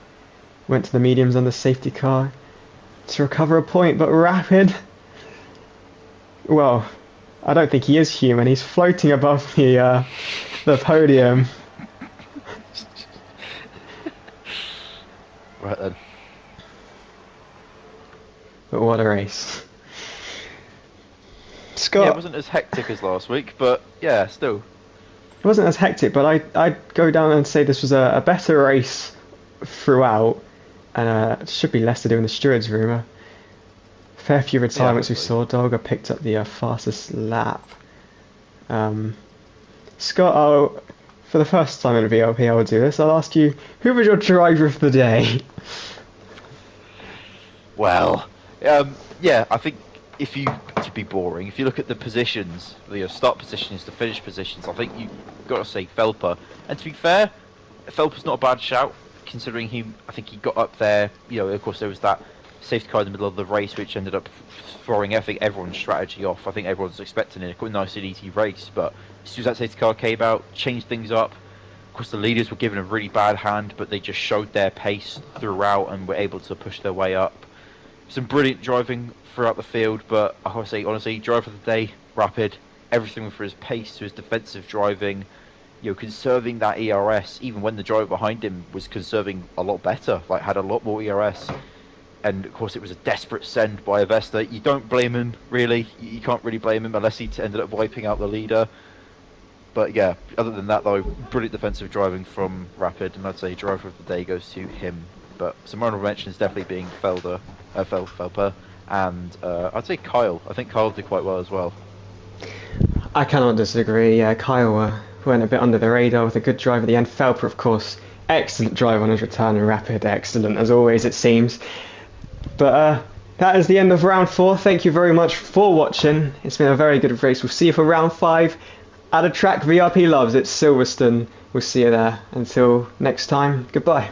went to the mediums on the safety car to recover a point. But Rapid, well, I don't think he is human. He's floating above the podium. Right then. But what a race. Scott. Yeah, it wasn't as hectic as last week, but yeah, still. It wasn't as hectic, but I'd go down and say this was a better race throughout, and should be less to do in the stewards room. A fair few retirements we saw. Dolga picked up the fastest lap. Scott, for the first time in a VRP I will do this. I'll ask you, who was your driver of the day? Well, yeah, I think if you, to be boring, if you look at the positions, the start positions, the finish positions, I think you've got to say Felper. And to be fair, Felper's not a bad shout, considering I think he got up there, you know, of course there was that safety car in the middle of the race, which ended up throwing, I think, everyone's strategy off. I think everyone's expecting a nice and easy race, but as soon as that safety car came out, changed things up. Of course, the leaders were given a really bad hand, but they just showed their pace throughout and were able to push their way up. Some brilliant driving throughout the field, but I would say, honestly, driver of the day, Rapid. Everything from his pace to his defensive driving, you know, conserving that ERS, even when the driver behind him was conserving a lot better, like had a lot more ERS. And of course, it was a desperate send by Avesta. You don't blame him, really. You can't really blame him unless he ended up wiping out the leader. But yeah, other than that though, brilliant defensive driving from Rapid, and I'd say driver of the day goes to him. But some honourable mentions definitely being Felper, and I'd say Kyle. I think Kyle did quite well as well. I cannot disagree. Yeah, Kyle went a bit under the radar with a good drive at the end. Felper, of course, excellent drive on his return, and Rapid, excellent as always, it seems. But that is the end of round 4. Thank you very much for watching. It's been a very good race. We'll see you for round 5 at a track VRP loves. It's Silverstone. We'll see you there. Until next time, goodbye.